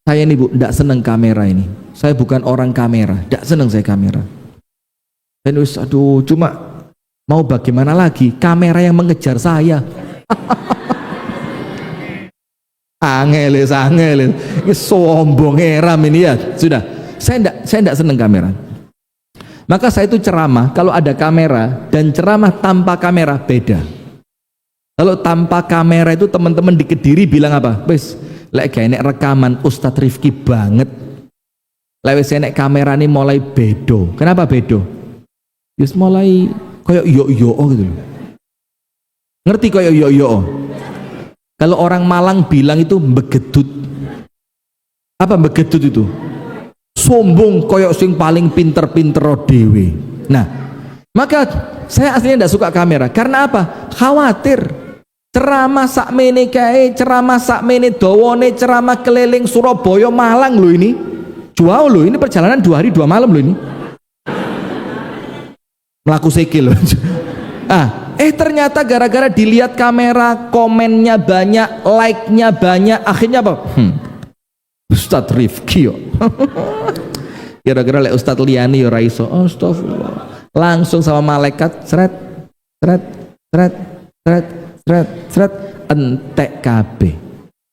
Saya ini bu, tidak seneng kamera ini. Saya bukan orang kamera, tidak seneng saya kamera. Dan aduh, cuma mau bagaimana lagi? Kamera yang mengejar saya. Angel, ini sombong eram ini ya. Sudah. Saya tidak seneng kamera. Maka saya itu ceramah kalau ada kamera, dan ceramah tanpa kamera beda. Kalau tanpa kamera itu teman-teman di Kediri bilang apa? Wes, lek gak enek rekaman Ustadz Rifki banget. Lek wes enek kamera ini mulai bedo. Kenapa bedo? Yus mulai kayak yo gitu loh. Ngerti kayak yo? Kalau orang Malang bilang itu begedut. Apa begedut itu? Sombong koyok sing paling pinter-pinter dewe. Nah, maka saya aslinya tidak suka kamera. Karena apa? Khawatir ceramah sakmene kae, ceramah sakmene dawane, ceramah keliling Surabaya Malang loh ini. Jauh loh, ini perjalanan 2 hari 2 malam loh ini. Melaku sikil loh. Ternyata gara-gara dilihat kamera, komennya banyak, like-nya banyak, akhirnya apa? Ustadz Rifki yo. Kira-kira lek Ustadz liyani yo ra iso. Astagfirullah. Langsung sama malaikat seret seret seret seret seret seret entek kabeh.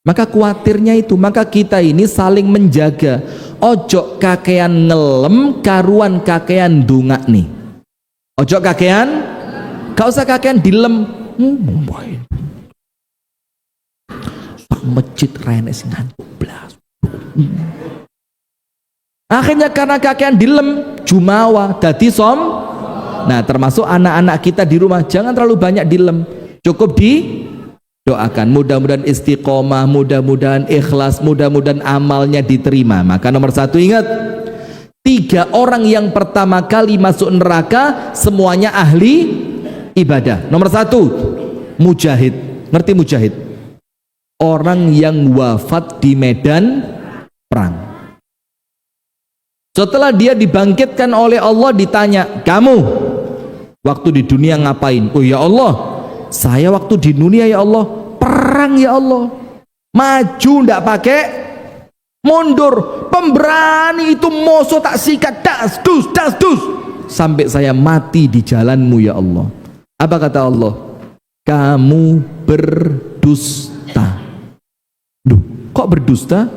Maka kuatirnya itu, maka kita ini saling menjaga. Ojo kakean ngelem karuan kakean dungak nih. Ojo kakean, gak usah kakean dilem. Sak masjid rene sing ngantuk blas. Akhirnya karena kakean dilem jumawa dadi som. Nah, termasuk anak-anak kita di rumah jangan terlalu banyak dilem. Cukup doakan, mudah-mudahan istiqomah, mudah-mudahan ikhlas, mudah-mudahan amalnya diterima. Maka nomor satu ingat, 3 orang yang pertama kali masuk neraka semuanya ahli ibadah. Nomor 1 mujahid. Ngerti mujahid? Orang yang wafat di medan perang. Setelah dia dibangkitkan oleh Allah, ditanya, kamu waktu di dunia ngapain? Oh ya Allah, saya waktu di dunia ya Allah perang ya Allah. Maju ndak pakai mundur, pemberani itu moso tak sikat, das dus sampai saya mati di jalanmu ya Allah. Apa kata Allah? Kamu berdusta. Duh, kok berdusta?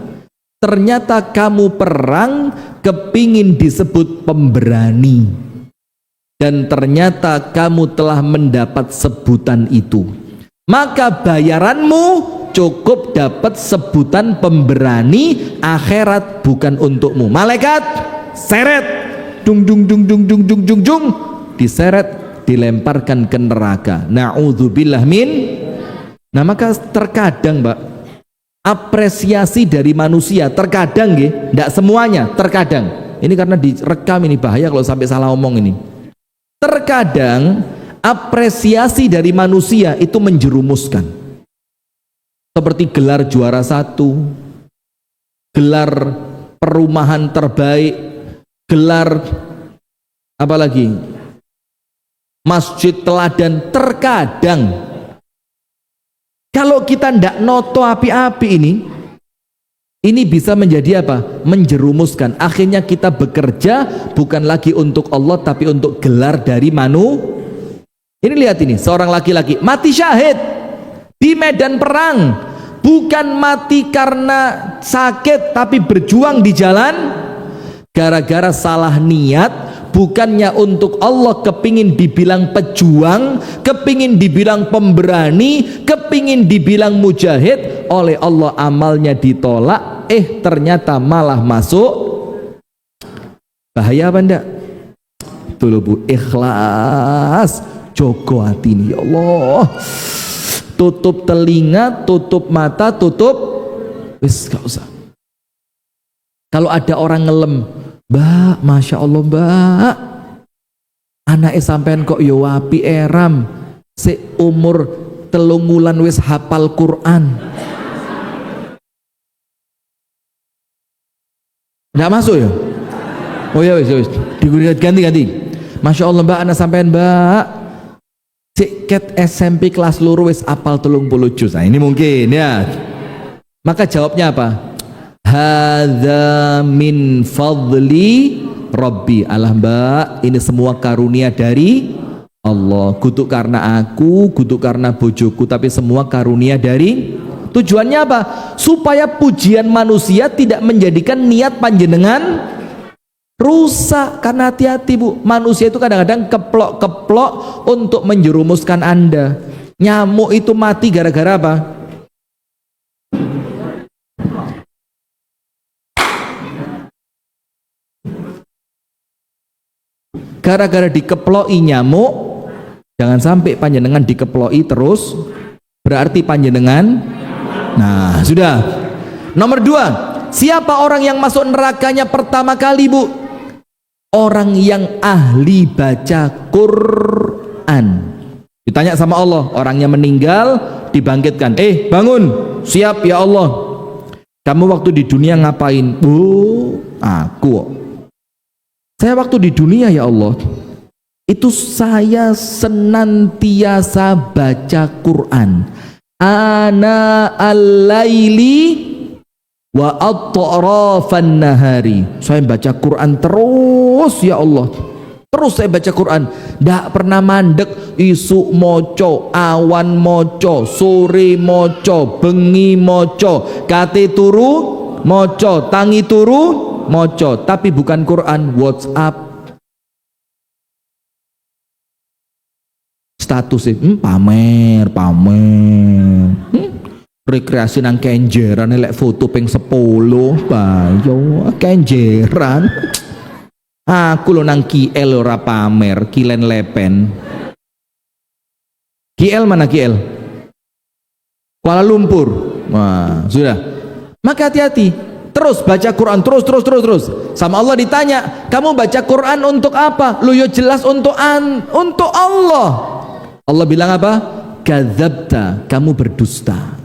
Ternyata kamu perang kepingin disebut pemberani, dan ternyata kamu telah mendapat sebutan itu. Maka bayaranmu cukup dapat sebutan pemberani, akhirat bukan untukmu. Malaikat seret, dung dung dung dung dung dung dung dung, diseret, dilemparkan ke neraka. Na'udzubillah min. Nah, maka terkadang Mbak, apresiasi dari manusia terkadang nggih, ndak semuanya, terkadang. Ini karena direkam, ini bahaya kalau sampai salah omong ini. Terkadang apresiasi dari manusia itu menjerumuskan. Seperti gelar juara 1, gelar perumahan terbaik, gelar apa lagi? Masjid teladan. Terkadang kalau kita ndak noto api-api ini bisa menjadi apa? Menjerumuskan. Akhirnya kita bekerja bukan lagi untuk Allah tapi untuk gelar dari Ini lihat ini, seorang laki-laki mati syahid di medan perang, bukan mati karena sakit tapi berjuang di jalan gara-gara salah niat, bukannya untuk Allah, kepingin dibilang pejuang, kepingin dibilang pemberani, kepingin dibilang mujahid, oleh Allah amalnya ditolak, ternyata malah masuk. Bahaya apa enggak? Tuh Bu, ikhlas, jogo hati ini ya Allah. Tutup telinga, tutup mata, tutup wis, gak usah. Kalau ada orang ngelem, Mbak, Masya Allah Mbak, anaknya sampean kok yo wapi eram, seumur 3 wulan wis hafal Quran. Nggak masuk ya? Oh ya wis, ganti. Masya Allah Mbak, anak sampean Mbak, ket SMP kelas loro wis hafal 30 juz. Nah, ini mungkin ya. Maka jawabnya apa? Hadza min fadli Rabbi. Alah Mbak, ini semua karunia dari Allah. Kudu karena aku, kudu karena bojoku, tapi semua karunia dari. Tujuannya apa? Supaya pujian manusia tidak menjadikan niat panjenengan rusak. Karena hati-hati Bu, manusia itu kadang-kadang keplok-keplok untuk menjerumuskan Anda. Nyamuk itu mati gara-gara apa? Gara-gara dikeploi nyamuk. Jangan sampai panjenengan dikeploi terus, berarti panjenengan. Nah, sudah. Nomor 2, siapa orang yang masuk nerakanya pertama kali Bu? Orang yang ahli baca Quran. Ditanya sama Allah, orangnya meninggal, dibangkitkan. Bangun, siap ya Allah. Kamu waktu di dunia ngapain? Aku. Saya waktu di dunia ya Allah, itu saya senantiasa baca Quran. Ana al-laili wa atrafan nahari. Saya baca Quran terus ya Allah. Terus saya baca Quran, ndak pernah mandek. Isuk moco, awan moco, sore moco, bengi moco, kate turu moco, tangi turu moco. Tapi bukan Quran, WhatsApp status pamer rekreasi nang kenjeran elek foto ping 10 bayo kenjeran. Aku lo nang KL ora pamer, kilen lepen. KL mana KL? Kuala Lumpur. Wah, sudah. Maka hati-hati. Terus baca Quran, terus. Sama Allah ditanya, kamu baca Quran untuk apa? Lu yo jelas untuk Allah. Allah bilang apa? Kadzabta, kamu berdusta.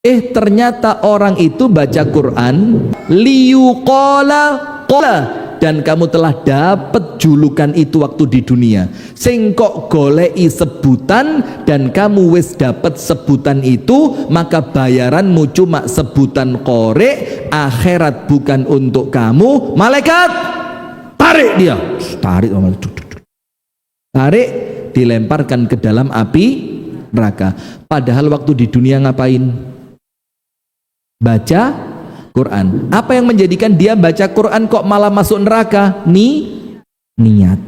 Ternyata orang itu baca Quran liyuqala qala, dan kamu telah dapat julukan itu waktu di dunia. Sing kok golei sebutan dan kamu wis dapat sebutan itu, maka bayaranmu cuma sebutan korek. Akhirat bukan untuk kamu. Malaikat tarik dia, tarik, dilemparkan ke dalam api neraka. Padahal waktu di dunia ngapain? Baca Quran. Apa yang menjadikan dia baca Quran kok malah masuk neraka? Niat.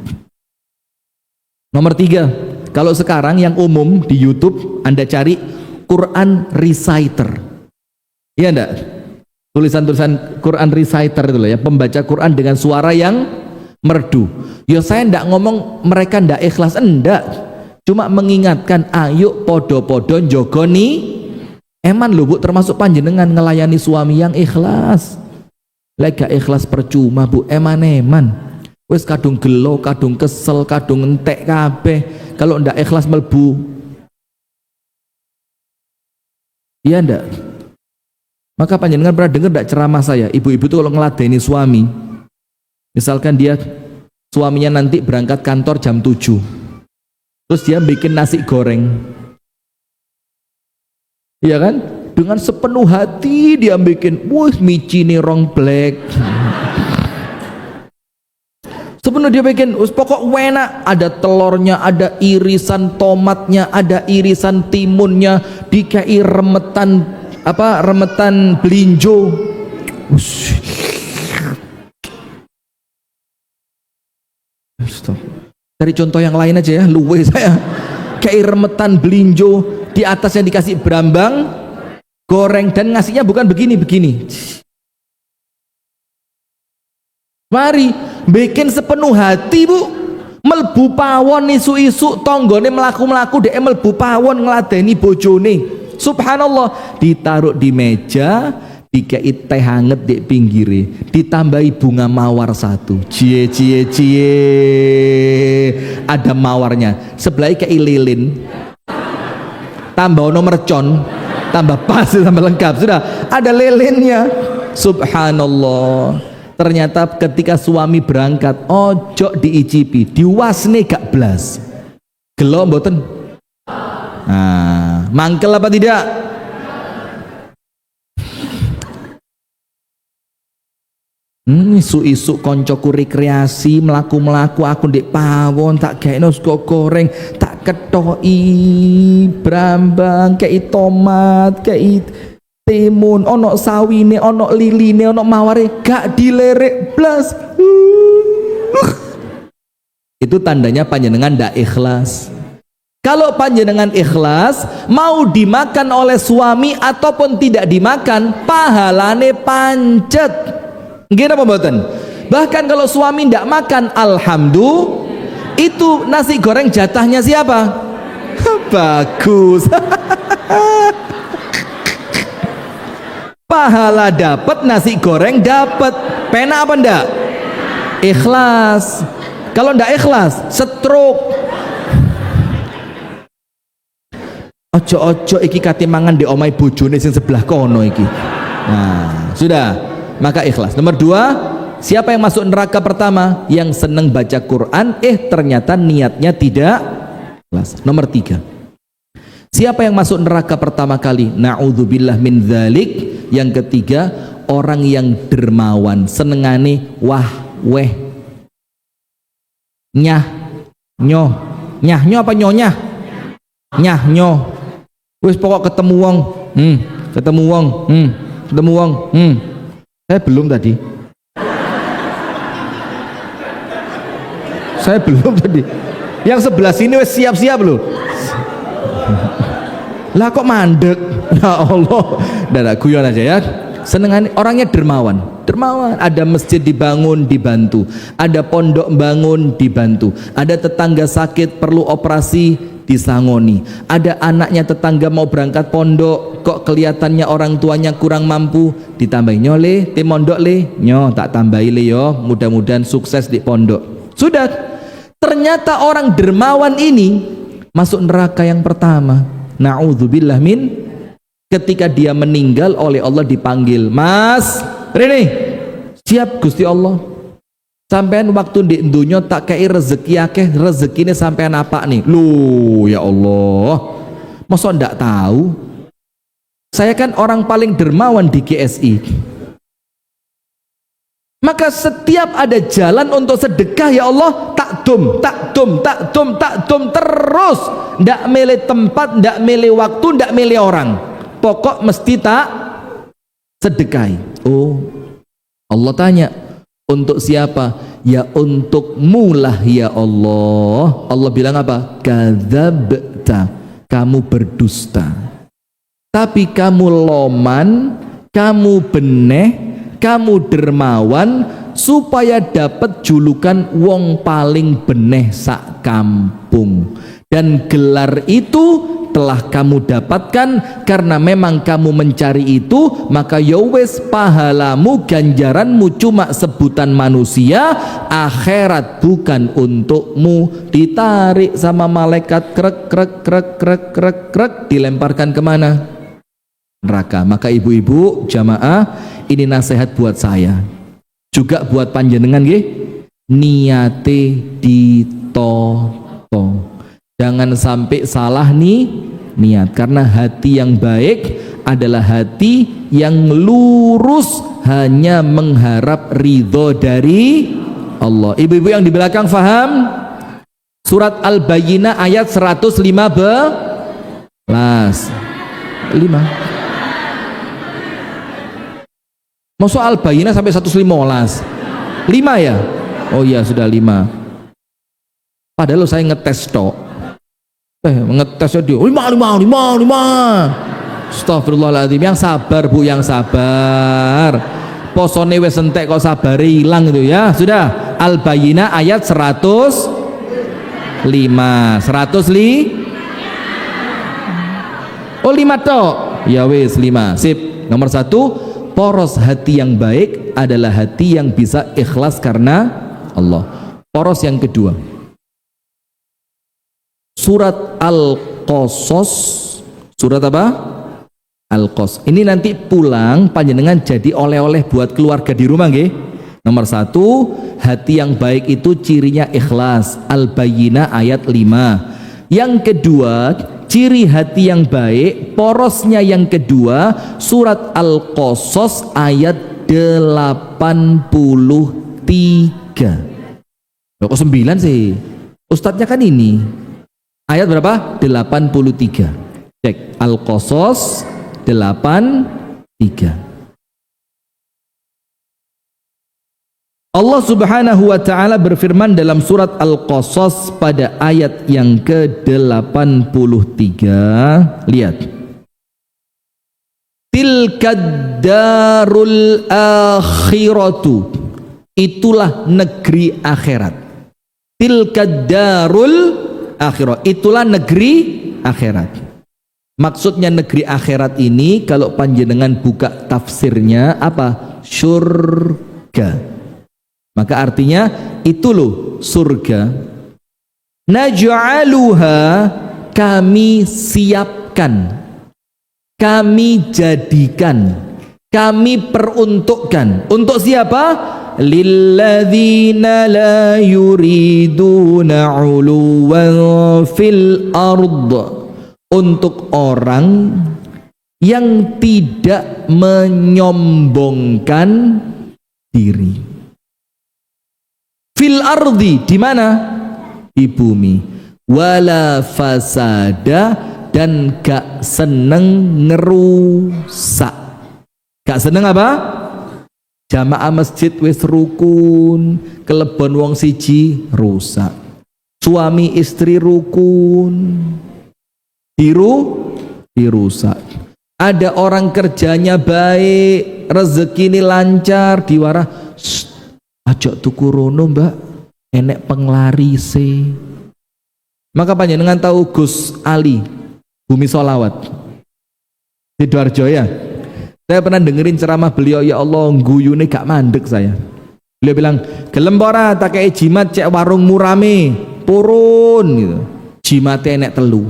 Nomor 3, kalau sekarang yang umum di YouTube Anda cari Quran reciter, iya enggak? Tulisan-tulisan Quran reciter itu loh ya, pembaca Quran dengan suara yang merdu. Ya saya enggak ngomong mereka enggak ikhlas, enggak, cuma mengingatkan ayo podo-podo njogoni. Eman lho Bu, termasuk panjenengan ngelayani suami yang ikhlas. Lek gak ikhlas percuma Bu, eman wis kadung gelo, kadung kesel, kadung entek kabeh. Kalau ndak ikhlas melbu, iya ndak? Maka panjenengan pernah dengar ndak ceramah saya, ibu-ibu tuh kalau ngeladeni suami, misalkan dia suaminya nanti berangkat kantor jam 7, terus dia bikin nasi goreng, iya kan? Dengan sepenuh hati dia bikin, micine rong black. Sepenuh dia bikin, pokok enak, ada telurnya, ada irisan tomatnya, ada irisan timunnya, dikai remetan belinjo. Dari contoh yang lain aja ya, luwe saya. Kayak remetan belinjo, di atasnya dikasih berambang goreng, dan ngasihnya bukan begini. Mari bikin sepenuh hati Bu, melbu pawon isu-isu tonggone melaku-melaku dek melbu pawon ngeladeni bojone. Subhanallah, ditaruh di meja, dikei teh hangat di pinggire, ditambahi bunga mawar 1, cie, ada mawarnya, sebelah kei lilin, tambah ono mercon, tambah pas, tambah lengkap, sudah ada lilinnya. Subhanallah. Ternyata ketika suami berangkat, ojo diicipi, diwasne gak blas, gelo mboten? Mangkel apa tidak? Isu-isu koncoku rekreasi melaku-melaku, aku ndek pawon tak gaekno sego goreng, tak ketoi brambang, kei tomat, kei timun, ono sawine, ono liline, ono maware, gak dilerek blas. Itu tandanya panjenengan ndak ikhlas. Kalau panjenengan ikhlas, mau dimakan oleh suami ataupun tidak dimakan, pahalane pancet. Nggih apa mboten? Bahkan kalau suami ndak makan, alhamdulillah, itu nasi goreng jatahnya siapa? Bagus. Pahala dapat, nasi goreng dapat. Pena apa ndak? Ikhlas. Kalau ndak ikhlas, stroke. Ojo-ojo iki kate mangan di omai bojone sing sebelah kono iki. Nah, sudah. Maka ikhlas. Nomor 2, siapa yang masuk neraka pertama? Yang seneng baca Quran, ternyata niatnya tidak ikhlas. Nomor 3, siapa yang masuk neraka pertama kali? Na'udzubillah min dzalik, Yang ketiga, orang yang dermawan, senengane wah weh nyah nyoh. Nyah nyoh apa nyonyah? Nyah nyoh. Wis pokok ketemu wong, ketemu wong, ketemu wong, saya belum tadi. Saya belum tadi. Yang sebelah sini wis siap-siap loh. Lah kok mandek? Ya Allah. Dah guyon aja ya. Senengan orangnya dermawan. Dermawan. Ada masjid dibangun dibantu. Ada pondok bangun dibantu. Ada tetangga sakit perlu operasi disangoni. Ada anaknya tetangga mau berangkat pondok, kok kelihatannya orang tuanya kurang mampu, ditambahin nyole, tim mondok le, nyo tak tambahi le yo, mudah-mudahan sukses di pondok. Sudah. Ternyata orang dermawan ini masuk neraka yang pertama. Na'udzubillah min. Ketika dia meninggal oleh Allah dipanggil, Mas Rini, siap Gusti Allah, sampean waktu di dunia tak kei rezeki akeh, rezekine sampean apa nih? Loh ya Allah, masa ndak tahu? Saya kan orang paling dermawan di GSI. Maka setiap ada jalan untuk sedekah, ya Allah, takdum terus, ndak milih tempat, ndak milih waktu, ndak milih orang, pokok mesti tak sedekahi. Oh, Allah tanya, untuk siapa? Ya untukmu lah ya Allah. Allah bilang apa? Kadzabta, kamu berdusta. Tapi kamu loman, kamu beneh, kamu dermawan, supaya dapat julukan wong paling beneh sak kampung. Dan gelar itu telah kamu dapatkan karena memang kamu mencari itu, maka yowes pahalamu, ganjaranmu cuma sebutan manusia, akhirat bukan untukmu. Ditarik sama malaikat, krek krek krek krek krek krek, dilemparkan kemana? Neraka. Maka ibu-ibu jamaah, ini nasihat buat saya juga buat panjenengan nggih, niate ditoto, jangan sampai salah nih niat, karena hati yang baik adalah hati yang lurus, hanya mengharap ridho dari Allah. Ibu-ibu yang di belakang faham? Surat Al-Bayyinah ayat 115 5. Masuk Al-Bayyinah sampai 115 5 ya? Oh iya sudah 5. Padahal saya ngetes tok. Ngetesnya dia 5. Astagfirullahaladzim. Yang sabar bu, yang sabar. Posone wes entek kok sabar hilang itu ya. Sudah. Al-Bayyinah ayat 105. 105. Oh 5 tok. Ya wes 5. Sip. Nomor 1, poros hati yang baik adalah hati yang bisa ikhlas karena Allah. Poros yang kedua, surat Al-Qasas. Surat apa? Al-Qasas. Ini nanti pulang panjenengan jadi oleh-oleh buat keluarga di rumah nggih. Nomor 1, hati yang baik itu cirinya ikhlas. Al-Bayyinah ayat 5. Yang kedua, ciri hati yang baik, porosnya yang kedua, surat Al-Qasas ayat 83. Kok 9 sih? Ustadznya kan ini. Ayat berapa? 83. Cek Al-Qasas 83. Allah Subhanahu wa taala berfirman dalam surat Al-Qasas pada ayat yang ke-83. Lihat. Tilkad darul akhiratu. Itulah negeri akhirat. Tilkad darul akhirat. Itulah negeri akhirat. Maksudnya negeri akhirat ini kalau panjenengan buka tafsirnya apa? Surga. Maka artinya itu loh surga. Naj'aluha, kami siapkan, kami jadikan, kami peruntukkan. Untuk siapa? Lilladzina la yuriduna 'uluwan fil ard. Untuk orang yang tidak menyombongkan diri. Fil ardi, di mana? Di bumi. Wala fasada, dan gak seneng ngerusak. Gak seneng apa? Jamaah masjid wis rukun, kelebon wong siji rusak. Suami istri rukun, dirusak. Ada orang kerjanya baik, rezeki ini lancar, diwarah, ajak tuku rono mbak, enek penglarise. Maka panjenengan tahu Gus Ali Bumi Solawat Sidoarjo ya? Saya pernah dengerin ceramah beliau, ya Allah guyune gak mandek saya. Beliau bilang, gelem ora tak kei jimat cek warungmu rame, purun gitu. Jimate enek telu.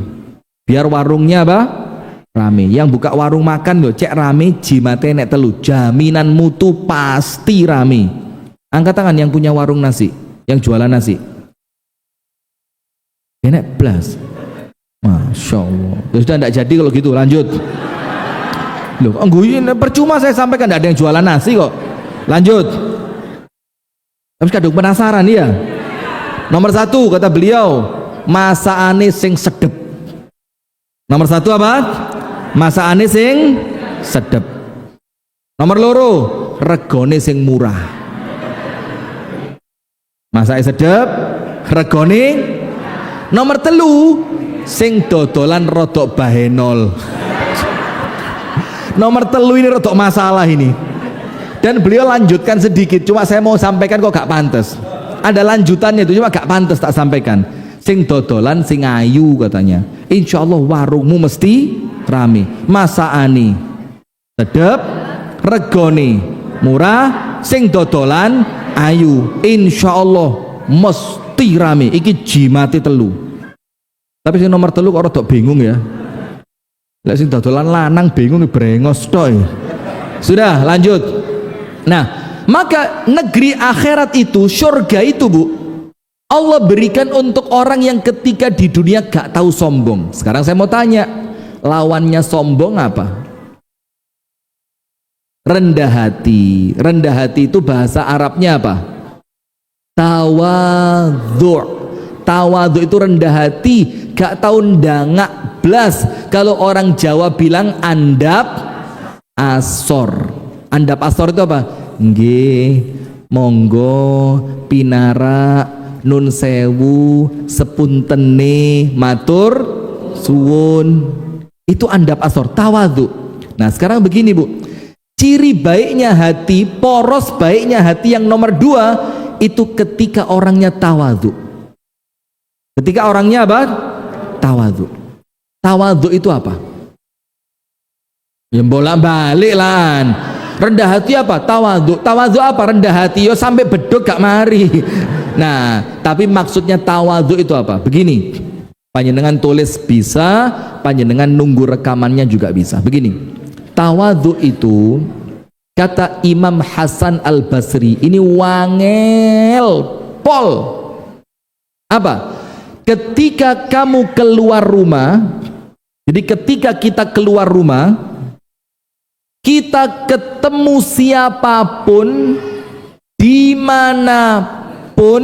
Biar warungnya apa? Rame. Yang buka warung makan loh, cek rame, jimate enek telu. Jaminan mutu pasti rame. Angkat tangan yang punya warung nasi, yang jualan nasi. Enek blas. Masya Allah. Ya sudah tidak jadi kalau gitu, lanjut. Loh, angguin percuma saya sampaikan, tidak ada yang jualan nasi kok. Lanjut. Tapi kadang penasaran ya. Nomor satu kata beliau, masaane sing sedep. Nomor satu apa? Masaane sing sedep. Nomor loro, regone sing murah. Masake sedep, regone. Nomor telu, sing dodolan rodok bahenol. Nomor telu ini rodok masalah ini. Dan beliau lanjutkan sedikit, cuma saya mau sampaikan kok gak pantas. Ada lanjutannya itu, cuma gak pantas tak sampaikan. Sing dodolan sing ayu katanya. Insya Allah warungmu mesti rame. Masaane sedep, regone murah, sing dodolan ayu. Insya Allah mesti rame. Iki jimati telu. Tapi sing nomor telu kok rodok bingung ya. Lek sing dodolan lanang bingung brengos tok. Sudah, lanjut. Nah, maka negeri akhirat itu, surga itu Bu, Allah berikan untuk orang yang ketika di dunia gak tahu sombong. Sekarang saya mau tanya, lawannya sombong apa? Rendah hati. Rendah hati itu bahasa Arabnya apa? Tawadhu'. Tawadhu itu rendah hati, gak tahu ndangak blas. Kalau orang Jawa bilang andap asor. Andap asor itu apa? Nggih, monggo, pinara, nun sewu, sepuntene, matur suwun. Itu andap asor, tawadhu. Nah sekarang begini Bu, ciri baiknya hati, poros baiknya hati yang nomor dua, itu ketika orangnya tawadhu. Ketika orangnya apa? Tawadhu. Tawadhu itu apa? Ya bolak-balik lan. Rendah hati apa? Tawadhu. Tawadhu apa? Rendah hati. Yo sampai bedok gak mari. Nah, tapi maksudnya tawadhu itu apa? Begini. Panjenengan tulis bisa, panjenengan nunggu rekamannya juga bisa. Begini. Tawadhu itu kata Imam Hasan Al-Basri, ini wangel pol. Apa? Ketika kamu keluar rumah, jadi ketika kita keluar rumah, kita ketemu siapapun, dimanapun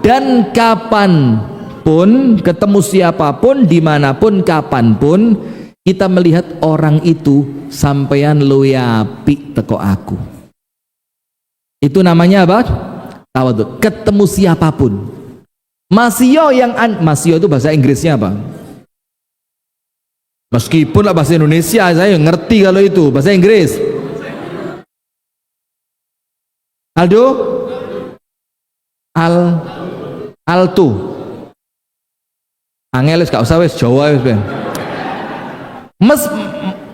dan kapanpun, ketemu siapapun, dimanapun, kapanpun, kita melihat orang itu sampeyan luwih apik teko aku. Itu namanya apa? Tawadhu. Ketemu siapapun. Masio yang masio itu bahasa Inggrisnya apa? Meskipun lah bahasa Indonesia saya ngerti kalau itu bahasa Inggris. Aldo, altu. Angelis gak usah wes Jawa wes ben.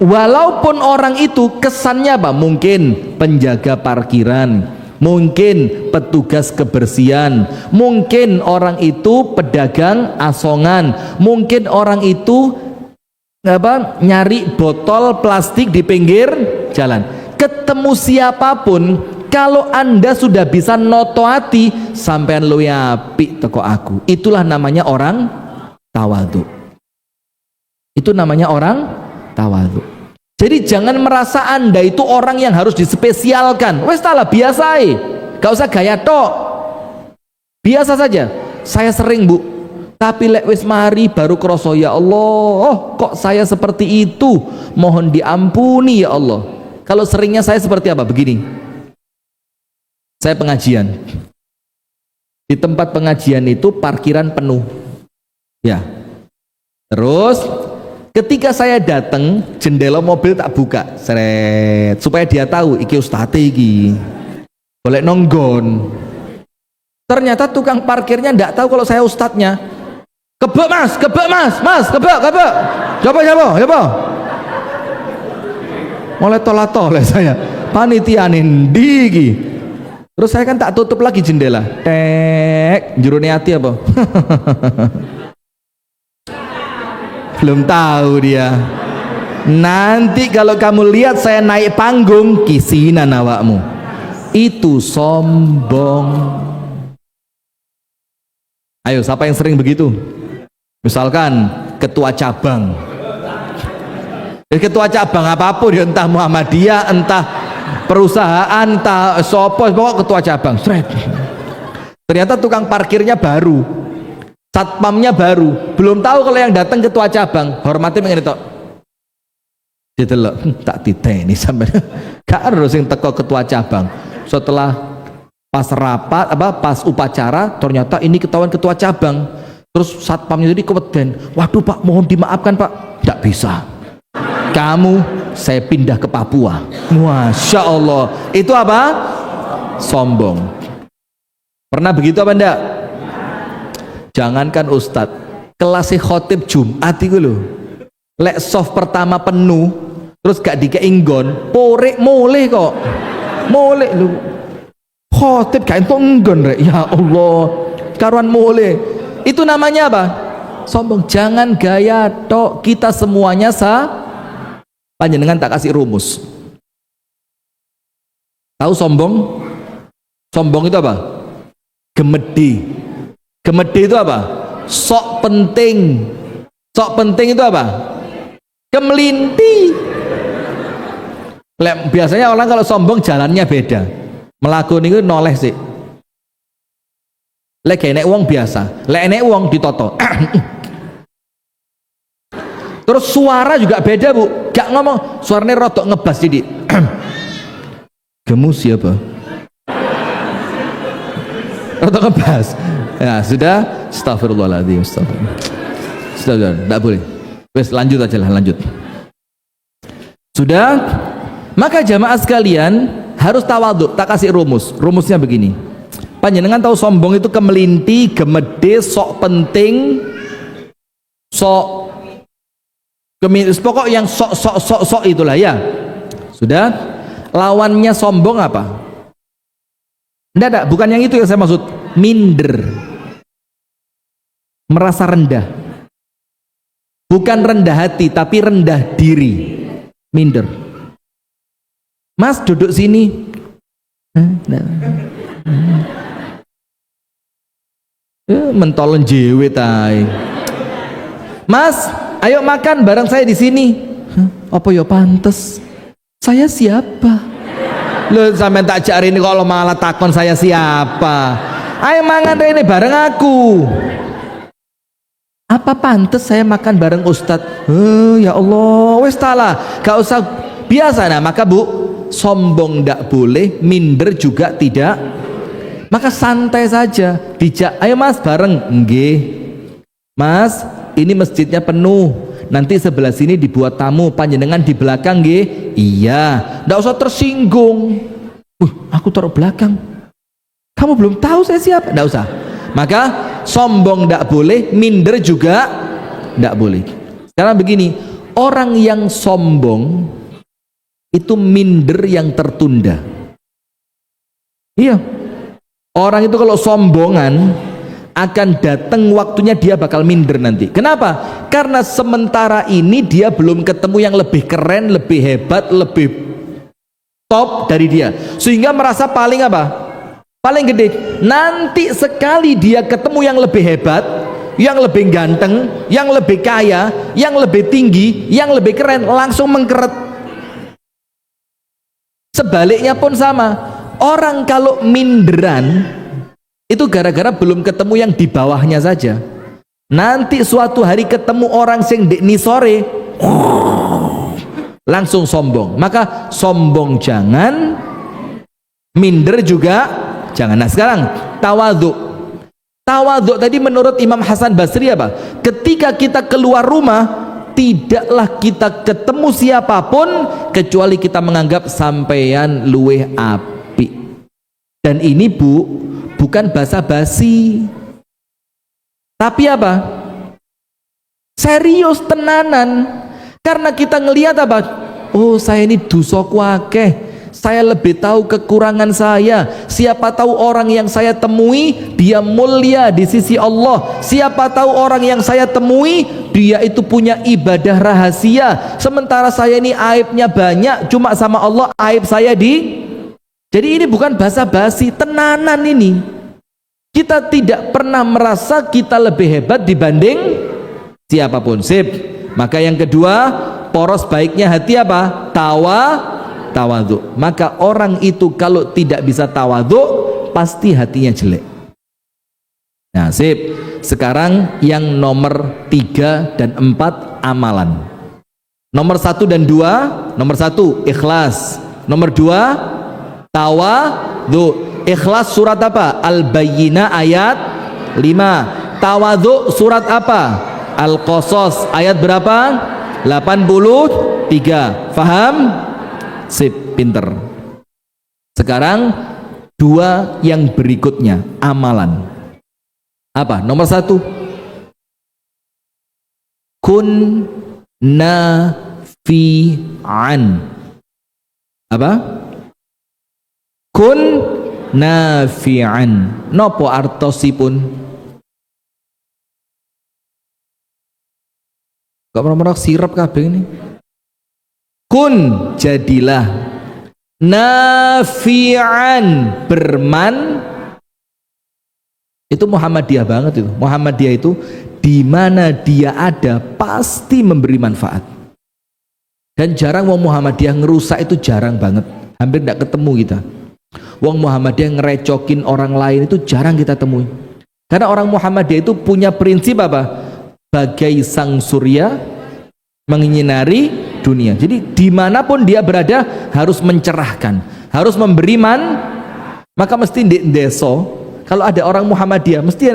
Walaupun orang itu kesannya apa? Mungkin penjaga parkiran, mungkin petugas kebersihan, mungkin orang itu pedagang asongan, mungkin orang itu apa, nyari botol plastik di pinggir jalan. Ketemu siapapun, kalau Anda sudah bisa noto hati, sampean luwih apik teko aku, itulah namanya orang tawadhu. Itu namanya orang tawadhu. Jadi jangan merasa Anda itu orang yang harus dispesialkan. Wes talah biasa, gak usah gaya tok, biasa saja. Saya sering bu, tapi lek wis mari baru kroso, ya Allah, kok saya seperti itu, mohon diampuni ya Allah. Kalau seringnya saya seperti apa? Begini, saya pengajian, di tempat pengajian itu parkiran penuh ya, terus ketika saya datang, jendela mobil tak buka, seret, supaya dia tahu iki ustadz iki boleh nonggon. Ternyata tukang parkirnya ndak tahu kalau saya ustadznya. Kebek mas, kebek, coba. Mulai tolak saya, panitia nindi iki. Terus saya kan tak tutup lagi jendela, tek, jurune hati apa? Belum tahu dia. Nanti kalau kamu lihat saya naik panggung, kisinan awakmu. Itu sombong. Ayo, siapa yang sering begitu? Misalkan ketua cabang. Ketua cabang apapun ya, entah Muhammadiyah, entah perusahaan, entah sopo, pokok ketua cabang. Ternyata tukang parkirnya baru, satpamnya baru, belum tahu kalau yang datang ketua cabang. Hormati mengenai tok. Ditelok, tak titeni sampai gak harus yang teko ketua cabang. Setelah pas rapat pas upacara, ternyata ini ketahuan ketua cabang. Terus satpamnya jadi keweden. Waduh Pak, mohon dimaafkan Pak. Tidak bisa. Kamu saya pindah ke Papua. Masya Allah. Itu apa? Sombong. Pernah begitu apa enggak? Jangankan Ustadz, kelas khotib Jumat itu loh, lek soft pertama penuh, terus gak dikeinggon, porek moleh kok, moleh lu. Khotib gak entuk enggon rek, ya Allah, karuan moleh. Itu namanya apa? Sombong. Jangan gaya tok, kita semuanya panjenengan tak kasih rumus. Tahu sombong? Sombong itu apa? Gemedi. Gemedi itu apa? Sok penting. Sok penting itu apa? Kemelinti. Biasanya orang kalau sombong jalannya beda. Melakoni itu noleh sih. Lek enek uang biasa, lek enek uang ditoto. Terus suara juga beda bu, gak ngomong, suaranya rotok ngebas jadi. Gemus siapa? Rotok ngebas. Ya sudah, astagfirullahaladzim, sudah, tidak boleh. Wes lanjut aja lah, lanjut. Sudah, maka jamaah sekalian harus tawadhu. Tak kasih rumus. Rumusnya begini. Panjenengan tahu sombong itu kemelinti, gemede, sok penting, sok pokok yang sok itulah ya. Sudah. Lawannya sombong apa? Enggak, bukan yang itu yang saya maksud. Minder, merasa rendah, bukan rendah hati tapi rendah diri. Minder. Mas duduk sini. Mentolen jewe tai. Mas, ayo makan bareng saya di sini. Apa ya pantes? Saya siapa? Loh sampai tak cari ini kalau malah takon saya siapa? Ayo mangan ini bareng aku. Apa pantes saya makan bareng Ustadz? Ya Allah, wes talah, gak usah biasa. Nah maka bu, sombong ndak boleh, minder juga tidak. Maka santai saja, dijak, ayo mas bareng. Nggih mas, ini masjidnya penuh, nanti sebelah sini dibuat tamu, panjenengan di belakang nggih. Iya, ndak usah tersinggung. Aku taruh belakang, kamu belum tahu saya siapa. Ndak usah. Maka sombong ndak boleh, minder juga ndak boleh. Sekarang begini, orang yang sombong itu minder yang tertunda. Iya, orang itu kalau sombongan akan datang waktunya dia bakal minder nanti. Kenapa? Karena sementara ini dia belum ketemu yang lebih keren, lebih hebat, lebih top dari dia, sehingga merasa paling apa? Paling gede. Nanti sekali dia ketemu yang lebih hebat, yang lebih ganteng, yang lebih kaya, yang lebih tinggi, yang lebih keren, langsung mengkeret. Sebaliknya pun sama. Orang kalau minderan itu gara-gara belum ketemu yang di bawahnya saja. Nanti suatu hari ketemu orang sing di sore langsung sombong. Maka sombong jangan, minder juga jangan. Nah sekarang tawadhu. Tawadhu tadi menurut Imam Hasan Basri apa? Ketika kita keluar rumah, tidaklah kita ketemu siapapun kecuali kita menganggap sampeyan luweh api. Dan ini Bu, bukan basa-basi, tapi apa? Serius tenanan. Karena kita ngelihat apa? Oh, saya ini dosaku akeh, saya lebih tahu kekurangan saya. Siapa tahu orang yang saya temui dia mulia di sisi Allah. Siapa tahu orang yang saya temui dia itu punya ibadah rahasia, sementara saya ini aibnya banyak, cuma sama Allah aib saya di. Jadi ini bukan basa-basi, tenanan ini. Kita tidak pernah merasa kita lebih hebat dibanding siapapun. Sip. Maka yang kedua, poros baiknya hati apa? Tawadhu. Maka orang itu kalau tidak bisa tawadhu, pasti hatinya jelek. Nah sip. Sekarang yang nomor 3 dan 4 amalan. Nomor 1 dan 2. Nomor 1 ikhlas. Nomor 2 tawadhu. Ikhlas surat apa? Al-Bayyinah ayat 5. Tawadhu surat apa? Al-Qasas ayat berapa? 83. Faham? Sip, pinter. Sekarang 2 yang berikutnya, amalan. Apa? Nomor 1, kun nafi'an. Apa? Kun nafi'an. Nopo artosipun? Kok merok sirap kabeh ini? Kun, jadilah, nafi'an, berman. Itu Muhammadiyah banget itu. Muhammadiyah itu di mana dia ada pasti memberi manfaat. Dan jarang wong Muhammadiyah ngerusak, itu jarang banget. Hampir tidak ketemu kita. Wong Muhammadiyah ngerecokin orang lain itu jarang kita temui. Karena orang Muhammadiyah itu punya prinsip apa? Bagai sang surya menyinari dunia. Jadi dimanapun dia berada harus mencerahkan, harus memberi maka mesti di deso. Kalau ada orang Muhammadiyah mesti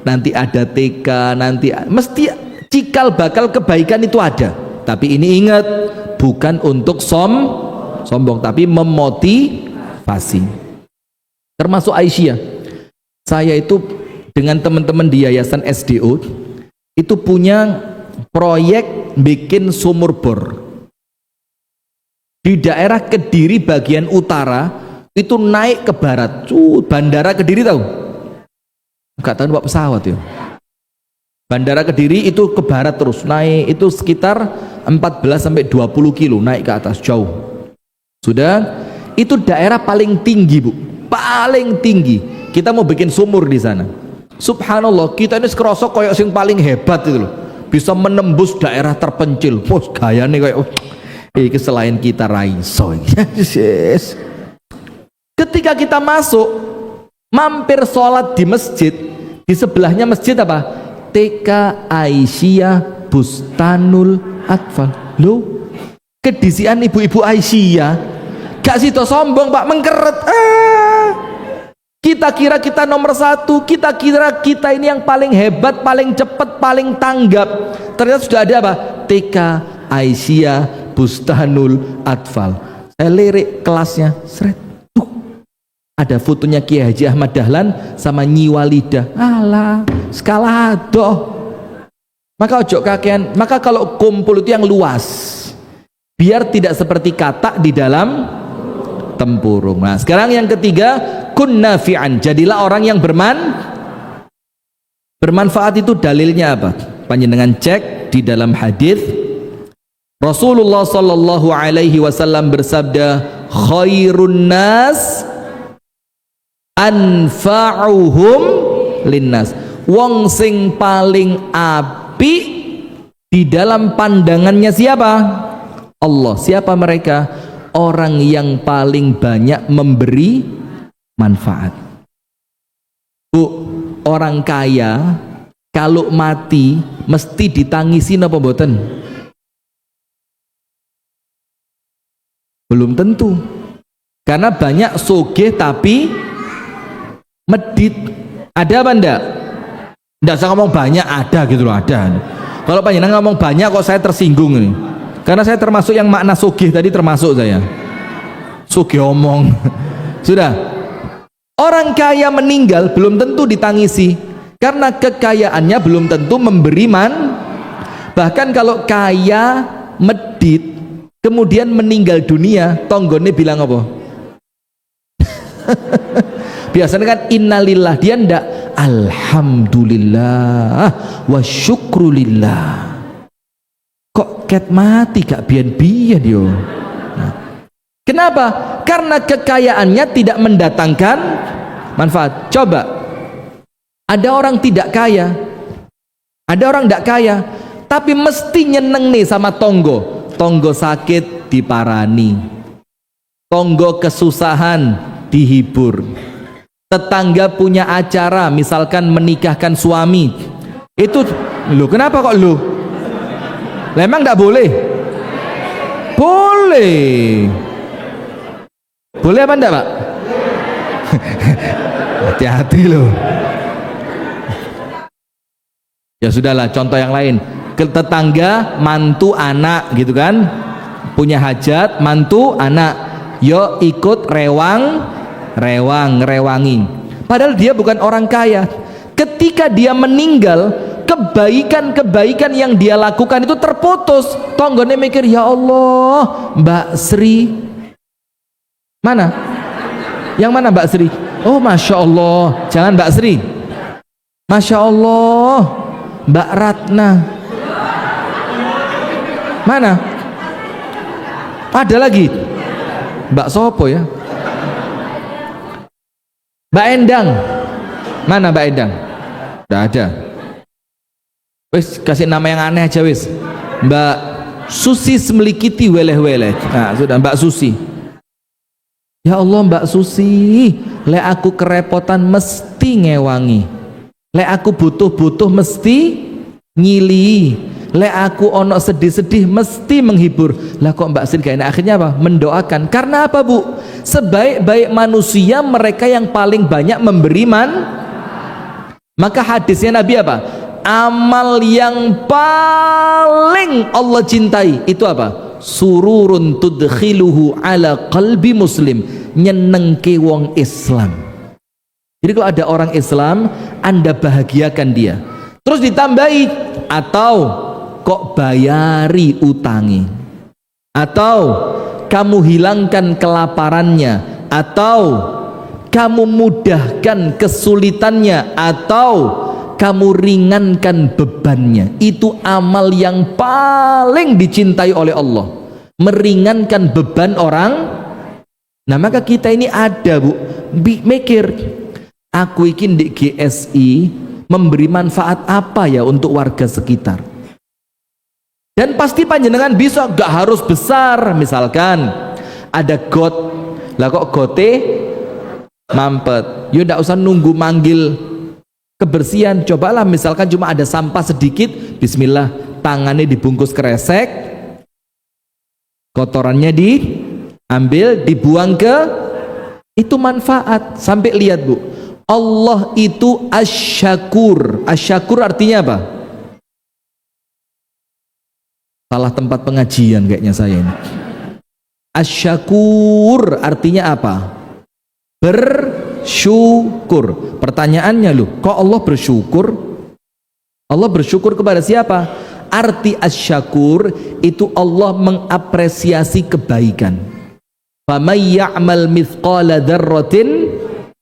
nanti ada TK, nanti mesti cikal bakal kebaikan itu ada. Tapi ini ingat, bukan untuk sombong, tapi memotivasi. Termasuk Aisyah. Saya itu dengan teman-teman di Yayasan SDO itu punya proyek bikin sumur bor di daerah Kediri bagian utara, itu naik ke barat. Bandara Kediri tahu? Enggak tahu, Pak, pesawat ya. Bandara Kediri itu ke barat terus naik, itu sekitar 14-20 kilo naik ke atas jauh. Sudah, itu daerah paling tinggi, Bu, paling tinggi. Kita mau bikin sumur di sana. Subhanallah, kita ini sekerosok koyok sing paling hebat itu loh, bisa menembus daerah terpencil. Pos gaya nih kayak ini selain kita raiso. Yes. Ketika kita masuk, mampir sholat di masjid, di sebelahnya masjid apa? TK Aisyah Bustanul Atfal. Loh, kedisian ibu-ibu Aisyah. Gak sido sombong, Pak, mengkeret. Kita kira kita nomor 1, kita kira kita ini yang paling hebat, paling cepat, paling tanggap. Ternyata sudah ada apa? TK Aisyah Bustanul Atfal. Saya lirik kelasnya, seret. Ada fotonya Kiai Haji Ahmad Dahlan sama Nyi Walidah. Alah, skala adoh. Maka ojo kakean. Maka kalau kumpul itu yang luas, biar tidak seperti katak di dalam tempurung. Nah, sekarang yang ketiga, kun nafi'an, jadilah orang yang bermanfaat. Itu dalilnya apa? Panjenengan cek di dalam hadis. Rasulullah sallallahu alaihi wasallam bersabda, khairun nas anfa'uhum linnas. Wong sing paling api di dalam pandangannya siapa? Allah. Siapa mereka? orang yang paling banyak memberi manfaat. Bu, orang kaya kalau mati mesti ditangisi napa mboten? Belum tentu. Karena banyak sugih tapi medit. Ada apa ndak? Ndak usah ngomong banyak, ada gitu loh, ada. Kalau panjenengan ngomong banyak kok saya tersinggung ini. Karena saya termasuk yang makna sugih tadi, termasuk saya. Sugih omong. Sudah. Orang kaya meninggal belum tentu ditangisi. Karena kekayaannya belum tentu memberi bahkan kalau kaya medit kemudian meninggal dunia, tonggone bilang apa? Biasanya kan innalillah, dia ndak alhamdulillah wa syukrulillah. Kok ket mati gak biyen-biyen yo. Nah. Kenapa? Karena kekayaannya tidak mendatangkan manfaat. Coba, ada orang tidak kaya, ada orang tidak kaya, tapi mesti nyeneng nih sama tonggo. Tonggo sakit diparani, tonggo kesusahan dihibur, tetangga punya acara misalkan menikahkan suami, itu lu kenapa kok lu? Memang tidak boleh? Boleh. Boleh apa enggak, Pak? Hati-hati loh. Ya sudahlah, contoh yang lain. Ke tetangga mantu anak gitu kan, punya hajat mantu anak, yo ikut ngerewangi. Padahal dia bukan orang kaya. Ketika dia meninggal, kebaikan-kebaikan yang dia lakukan itu terputus. Tonggone mikir, ya Allah, Mbak Sri mana? Yang mana Mbak Sri? Oh Masya Allah, jangan Mbak Sri, Masya Allah, Mbak Ratna. Mana? Ada lagi Mbak Sopo ya, Mbak Endang. Mana Mbak Endang? Tidak ada. Wis kasih nama yang aneh aja wis. Mbak Susi Semlikiti weleh-weleh. Nah sudah, Mbak Susi. Ya Allah Mbak Susi, lek aku kerepotan mesti ngewangi, lek aku butuh-butuh mesti nyili, lek aku ono sedih-sedih mesti menghibur. Lah kok Mbak Sri gak enak? Akhirnya apa? Mendoakan. Karena apa Bu? Sebaik-baik manusia mereka yang paling banyak memberi maka hadisnya Nabi apa? Amal yang paling Allah cintai itu apa? Sururun tudkhiluhu ala qalbi muslim, nyenengke wong Islam. Jadi kalau ada orang Islam, Anda bahagiakan dia. Terus ditambahi, atau kok bayari utangi, atau kamu hilangkan kelaparannya, atau kamu mudahkan kesulitannya, atau kamu ringankan bebannya. Itu amal yang paling dicintai oleh Allah, meringankan beban orang. Nah maka kita ini ada Bu, mikir, aku ikin di GSI memberi manfaat apa ya untuk warga sekitar. Dan pasti panjenengan bisa, gak harus besar. Misalkan ada got, lah kok gote mampet, yo ndak usah nunggu manggil kebersihan. Cobalah misalkan cuma ada sampah sedikit, bismillah, tangannya dibungkus kresek, kotorannya diambil, dibuang ke, itu manfaat. Sampai lihat Bu, Allah itu asyakur. Asyakur artinya apa? Salah tempat pengajian kayaknya saya ini. Asyakur artinya apa? Bersyukur. Pertanyaannya loh, kok Allah bersyukur? Allah bersyukur kepada siapa? Arti asyakur itu Allah mengapresiasi kebaikan. Faman ya'mal mithqala dzarratin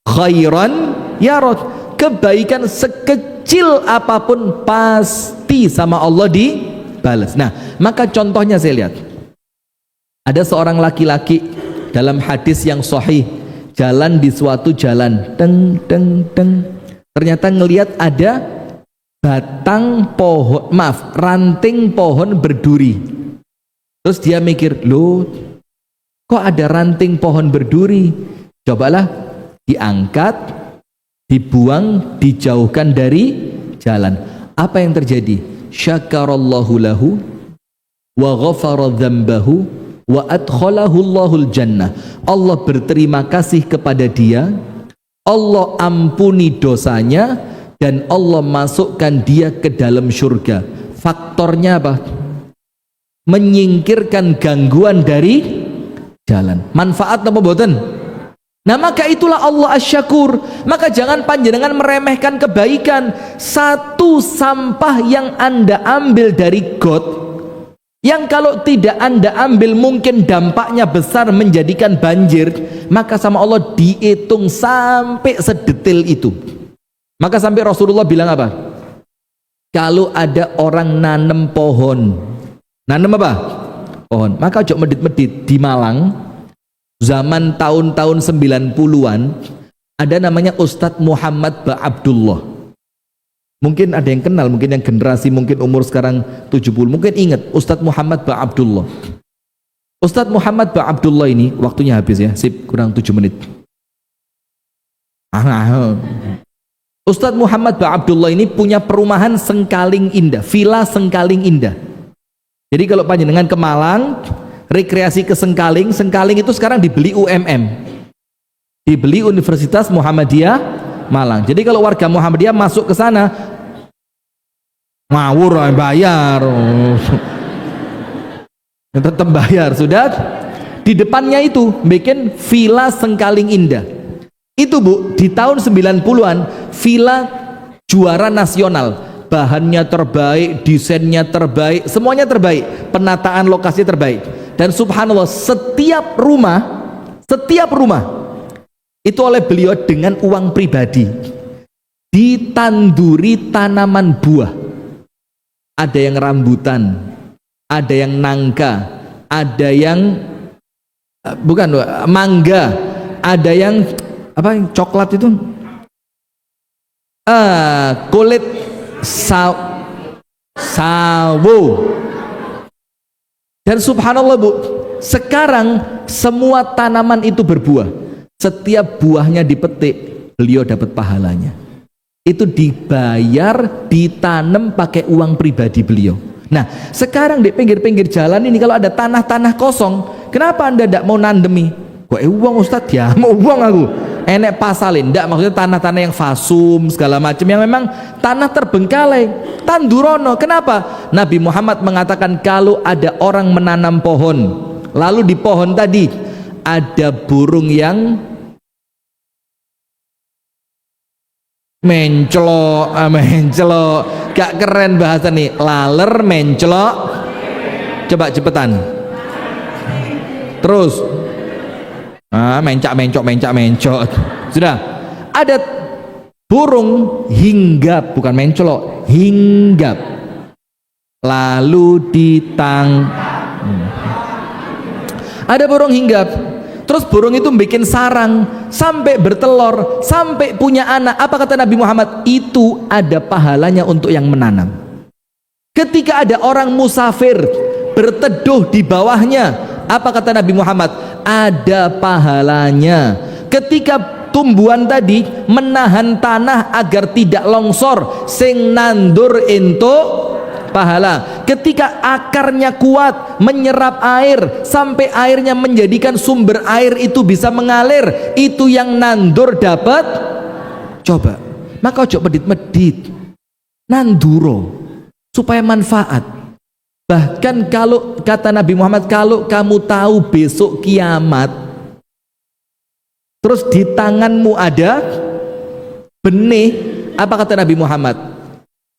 khairan yarah. Kebaikan sekecil apapun pasti sama Allah dibalas. Nah, maka contohnya saya lihat. Ada seorang laki-laki dalam hadis yang sahih, jalan di suatu jalan, deng deng deng, ternyata ngelihat ada batang pohon, ranting pohon berduri. Terus dia mikir, loh Kok ada ranting pohon berduri? Cobalah diangkat, dibuang, dijauhkan dari jalan. Apa yang terjadi? Syakarallahu lahu wa ghafara dzambahu wa adkhalahu Allahul jannah. Allah berterima kasih kepada dia, Allah ampuni dosanya, dan Allah masukkan dia ke dalam surga. Faktornya apa? Menyingkirkan gangguan dari jalan. Manfaat apa boten? Nah, maka itulah Allah Asy-Syakur. Maka jangan panjenengan meremehkan kebaikan. Satu sampah yang Anda ambil dari got, yang kalau tidak Anda ambil mungkin dampaknya besar menjadikan banjir, maka sama Allah dihitung sampai sedetil itu. Maka sampai Rasulullah bilang apa? Kalau ada orang nanam pohon, nanam apa? Pohon. Maka ojo medit-medit. Di Malang zaman tahun-tahun 90-an ada namanya Ustadz Muhammad Ba Abdullah. Mungkin ada yang kenal, mungkin yang generasi mungkin umur sekarang 70 mungkin ingat Ustadz Muhammad Ba Abdullah. Ustadz Muhammad Ba Abdullah ini waktunya habis ya, sip, kurang 7 menit. Ustadz Muhammad Ba Abdullah ini punya perumahan Sengkaling Indah, villa Sengkaling Indah. Jadi kalau panjenengan ke Malang, rekreasi ke Sengkaling, Sengkaling itu sekarang dibeli UMM, dibeli Universitas Muhammadiyah Malang. Jadi kalau warga Muhammadiyah masuk ke sana, ngawur bayar, tetap bayar. Sudah di depannya itu bikin villa Sengkaling Indah. Itu Bu, di tahun 90-an villa juara nasional, bahannya terbaik, desainnya terbaik, semuanya terbaik, penataan lokasi terbaik. Dan subhanallah, setiap rumah itu oleh beliau dengan uang pribadi ditanduri tanaman buah. Ada yang rambutan, ada yang nangka, ada yang bukan mangga, ada yang apa yang coklat itu, kulit sawo. Dan subhanallah Bu, sekarang semua tanaman itu berbuah. Setiap buahnya dipetik, beliau dapat pahalanya. Itu dibayar, ditanam pakai uang pribadi beliau. Nah, sekarang di pinggir-pinggir jalan ini kalau ada tanah-tanah kosong, kenapa Anda tidak mau nandemi? Kok uang Ustadz? Ya mau uang aku. Enek pasalin, enggak, maksudnya tanah-tanah yang fasum segala macam yang memang tanah terbengkalai, tandurono. Kenapa? Nabi Muhammad mengatakan kalau ada orang menanam pohon, lalu di pohon tadi ada burung yang mencelok, gak keren bahasa nih, laler mencelok. Coba cepetan. Terus mencok. Sudah. Ada burung hinggap, bukan mencolok, hinggap. Lalu ada burung hinggap. Terus burung itu bikin sarang sampai bertelur, sampai punya anak. Apa kata Nabi Muhammad? Itu ada pahalanya untuk yang menanam. Ketika ada orang musafir berteduh di bawahnya, apa kata Nabi Muhammad? Ada pahalanya. Ketika tumbuhan tadi menahan tanah agar tidak longsor, sing nandur entuk pahala. Ketika akarnya kuat menyerap air sampai airnya menjadikan sumber air itu bisa mengalir, itu yang nandur dapat. Coba, maka ojo medit-medit, nanduro supaya manfaat. Bahkan kalau kata Nabi Muhammad, kalau kamu tahu besok kiamat, terus di tanganmu ada benih, apa kata Nabi Muhammad?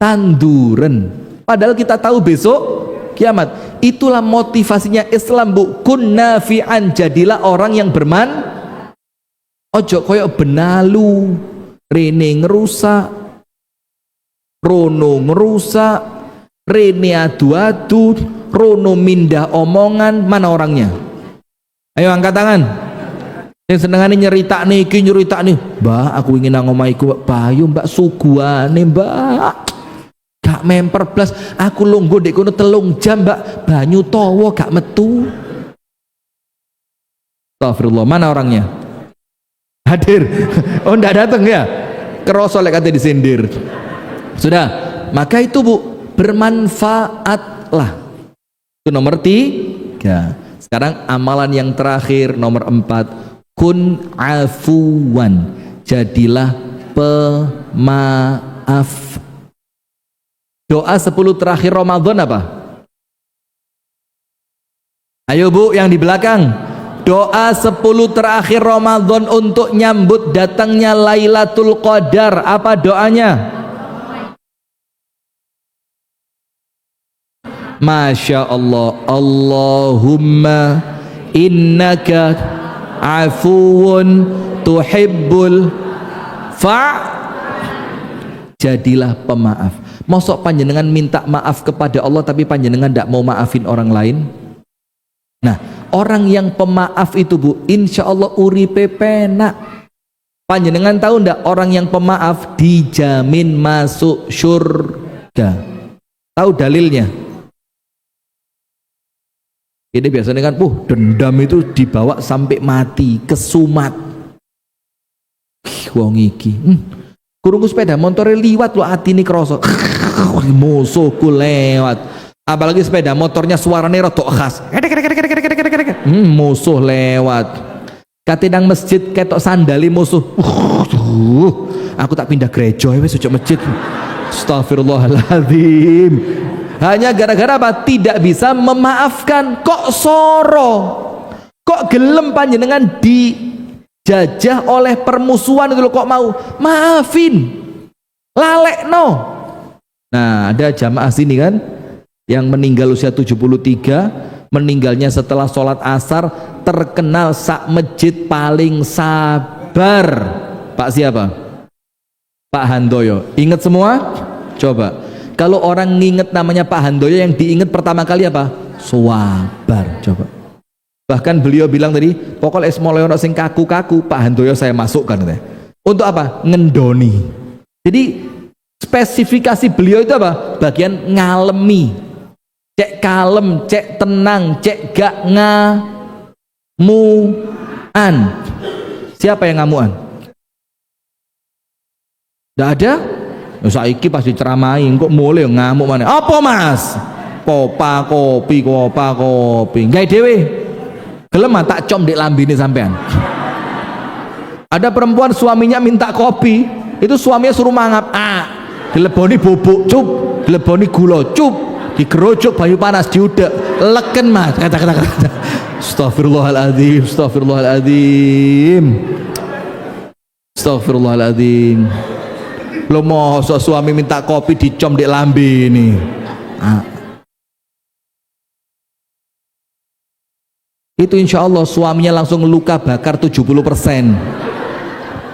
Tanduran. Padahal kita tahu besok kiamat. Itulah motivasinya Islam Bu. Kun nafi'an, jadilah orang yang ojo koyok benalu, rene ngerusak, rono ngerusak, rene adu-adu, rono mindah omongan. Mana orangnya? Ayo angkat tangan. Yang senengane nyerita nih, Mbak, aku ingin ngomaiku, Mbak Bayu, Mbak suguane, Mbak. Gak memper blas, aku lungguh dek kono 3 jam, Mbak. Banyu towo gak metu. Astagfirullah, mana orangnya? Hadir. Oh, enggak datang ya? Kerosol kata disindir. Sudah, maka itu Bu, bermanfaatlah. Itu nomor 3. Sekarang amalan yang terakhir nomor 4, kun afuwan, jadilah pemaaf. Doa 10 terakhir Ramadan apa? Ayo Bu yang di belakang, doa 10 terakhir Ramadan untuk nyambut datangnya Lailatul Qadar, apa doanya? Masya Allah, Allahumma innaka afuun tuhibbul jadilah pemaaf. Mosok panjenengan minta maaf kepada Allah tapi panjenengan tidak mau maafin orang lain? Nah, orang yang pemaaf itu Bu, insya Allah uripe penak. Panjenengan tahu ndak, orang yang pemaaf dijamin masuk surga. Tahu dalilnya? Ini biasanya kan, dendam itu dibawa sampai mati, kesumat. Wong iki, kurungku sepeda motornya liwat lo atine kroso. Musuhku lewat. Apalagi sepeda motornya suaranya rotok khas. Musuh lewat. Katinang masjid ketok sandali musuh. Aku tak pindah gereja wis ojo masjid. Astagfirullahaladzim. Hanya gara-gara apa? Tidak bisa memaafkan. Kok soro? Kok gelem panjenengan dijajah oleh permusuhan itu, kok mau maafin? Lalek no. Nah, ada jamaah sini kan yang meninggal usia 73, meninggalnya setelah sholat asar, terkenal sak masjid paling sabar. Pak siapa? Pak Handoyo. Ingat semua? Coba. Kalau orang nginget namanya Pak Handoyo, yang diinget pertama kali apa? Sabar. Coba. Bahkan beliau bilang tadi, pokoknya mulai ono sing kaku-kaku, Pak Handoyo saya masukkan. Untuk apa? Ngendoni. Jadi spesifikasi beliau itu apa? Bagian ngalemi. Cek kalem, cek tenang, cek gak ngamuan. Siapa yang ngamuan? Tidak ada? Saiki pas diceramai kok mulai ngamuk mana? Apa Mas? Kopa kopi. Gawe dhewe. Gelem tak com di lambine sampean. Ada perempuan suaminya minta kopi, itu suaminya suruh mangap. Dileboni bubuk cup, dileboni gula cup, digerojok banyu panas diudek, leken Mas. Kata. Astagfirullahaladzim, Astagfirullahaladzim. Lo mau suami minta kopi dicom di lambe ini. Itu insya Allah suaminya langsung luka bakar 70%.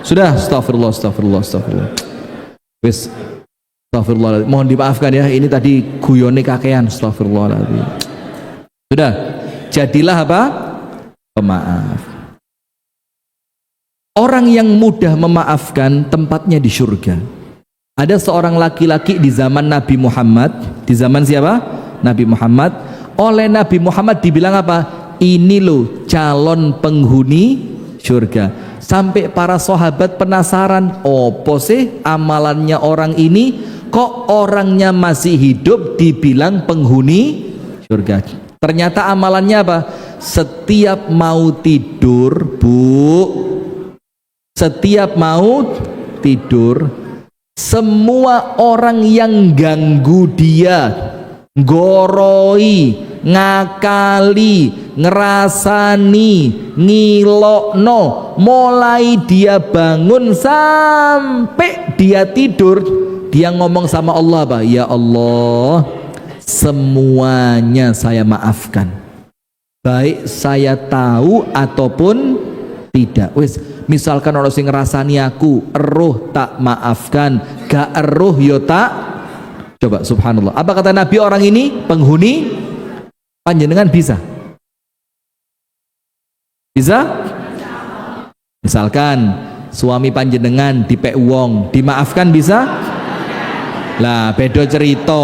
Sudah, astagfirullah. Wis, astagfirullah. Mohon dimaafkan ya, ini tadi guyone kakean. Astagfirullahaladzim. Sudah, jadilah apa? Pemaaf. Orang yang mudah memaafkan tempatnya di surga. Ada seorang laki-laki di zaman Nabi Muhammad. Di zaman siapa? Nabi Muhammad. Oleh Nabi Muhammad dibilang apa? Ini loh calon penghuni surga. Sampai para sahabat penasaran, opo sih amalannya orang ini, kok orangnya masih hidup dibilang penghuni surga? Ternyata amalannya apa? Setiap mau tidur, setiap mau tidur, semua orang yang ganggu dia, goroi, ngakali, ngerasani, ngilokno, mulai dia bangun sampai dia tidur, dia ngomong sama Allah apa? Ya Allah, semuanya saya maafkan, baik saya tahu ataupun tidak. Wis, misalkan orang sing ngerasani aku, eruh tak maafkan, gak eruh yo tak. Coba subhanallah, apa kata Nabi orang ini? Penghuni panjenengan bisa? Misalkan suami panjenengan dipek wong, dimaafkan bisa? Lah bedo cerita.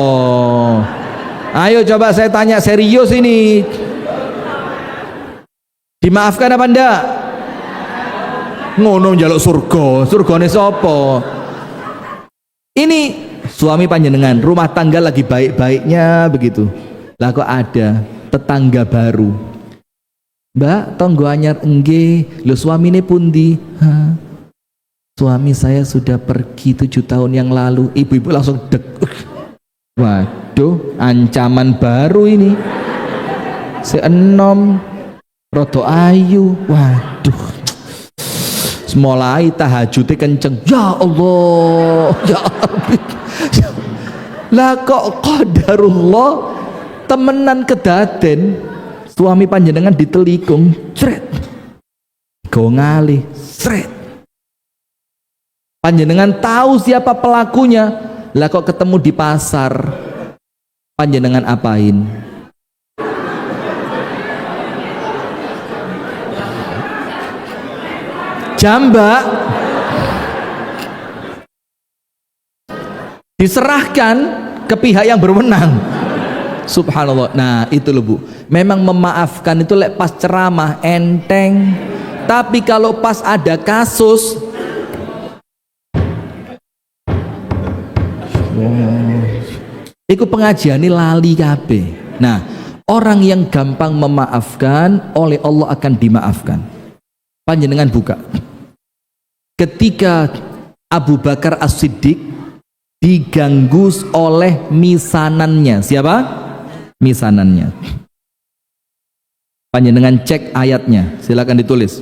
Ayo coba saya tanya serius ini. Dimaafkan apa ndak? Ngono njaluk surga, surgane sapa? Ini suami panjenengan rumah tangga lagi baik-baiknya begitu. Lah kok ada tetangga baru. Mbak, tonggo anyar enggih, lho suamine pundi? Ha. Suami saya sudah pergi 7 tahun yang lalu. Ibu-ibu langsung dek. Waduh, ancaman baru ini. Seenom rodo ayu. Waduh. Mulai tahajudnya kenceng. Ya Allah, ya Rabbi. Lah kok qadarullah temenan kedaden suami panjenengan ditelikung, sret. Go ngalih, sret. Panjenengan tahu siapa pelakunya. Lah kok ketemu di pasar, panjenengan apain? Jambak, diserahkan ke pihak yang berwenang. Subhanallah. Nah itu loh Bu, memang memaafkan itu lek pas ceramah enteng, tapi kalau pas ada kasus iku pengajian ini lali kabeh. Nah orang yang gampang memaafkan oleh Allah akan dimaafkan. Panjenengan buka ketika Abu Bakar As-Siddiq diganggu oleh misanannya. Siapa? Misanannya. Panjenengan cek ayatnya, silakan ditulis.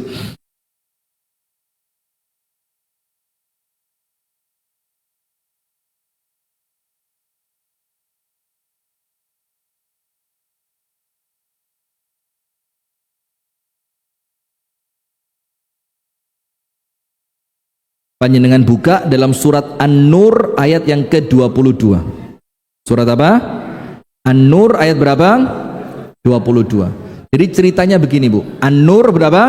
Panjenengan buka dalam surat An-Nur ayat yang ke-22. Surat apa? An-Nur ayat berapa? 22. Jadi ceritanya begini Bu. An-Nur berapa?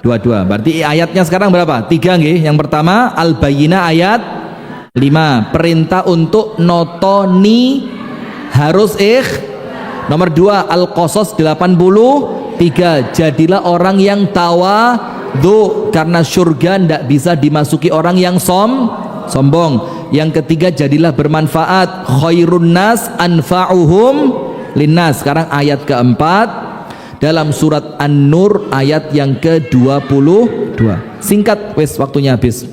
22. Berarti ayatnya sekarang berapa? 3 nggih. Yang pertama Al-Bayyinah ayat 5. Perintah untuk notoni harus Nomor 2 Al-Qasas 83. Jadilah orang yang karena surga tidak bisa dimasuki orang yang sombong. Yang ketiga jadilah bermanfaat, khairun nas anfa'uhum linnas. Sekarang ayat keempat dalam surat An-Nur ayat yang ke-22. Singkat, wes waktunya habis.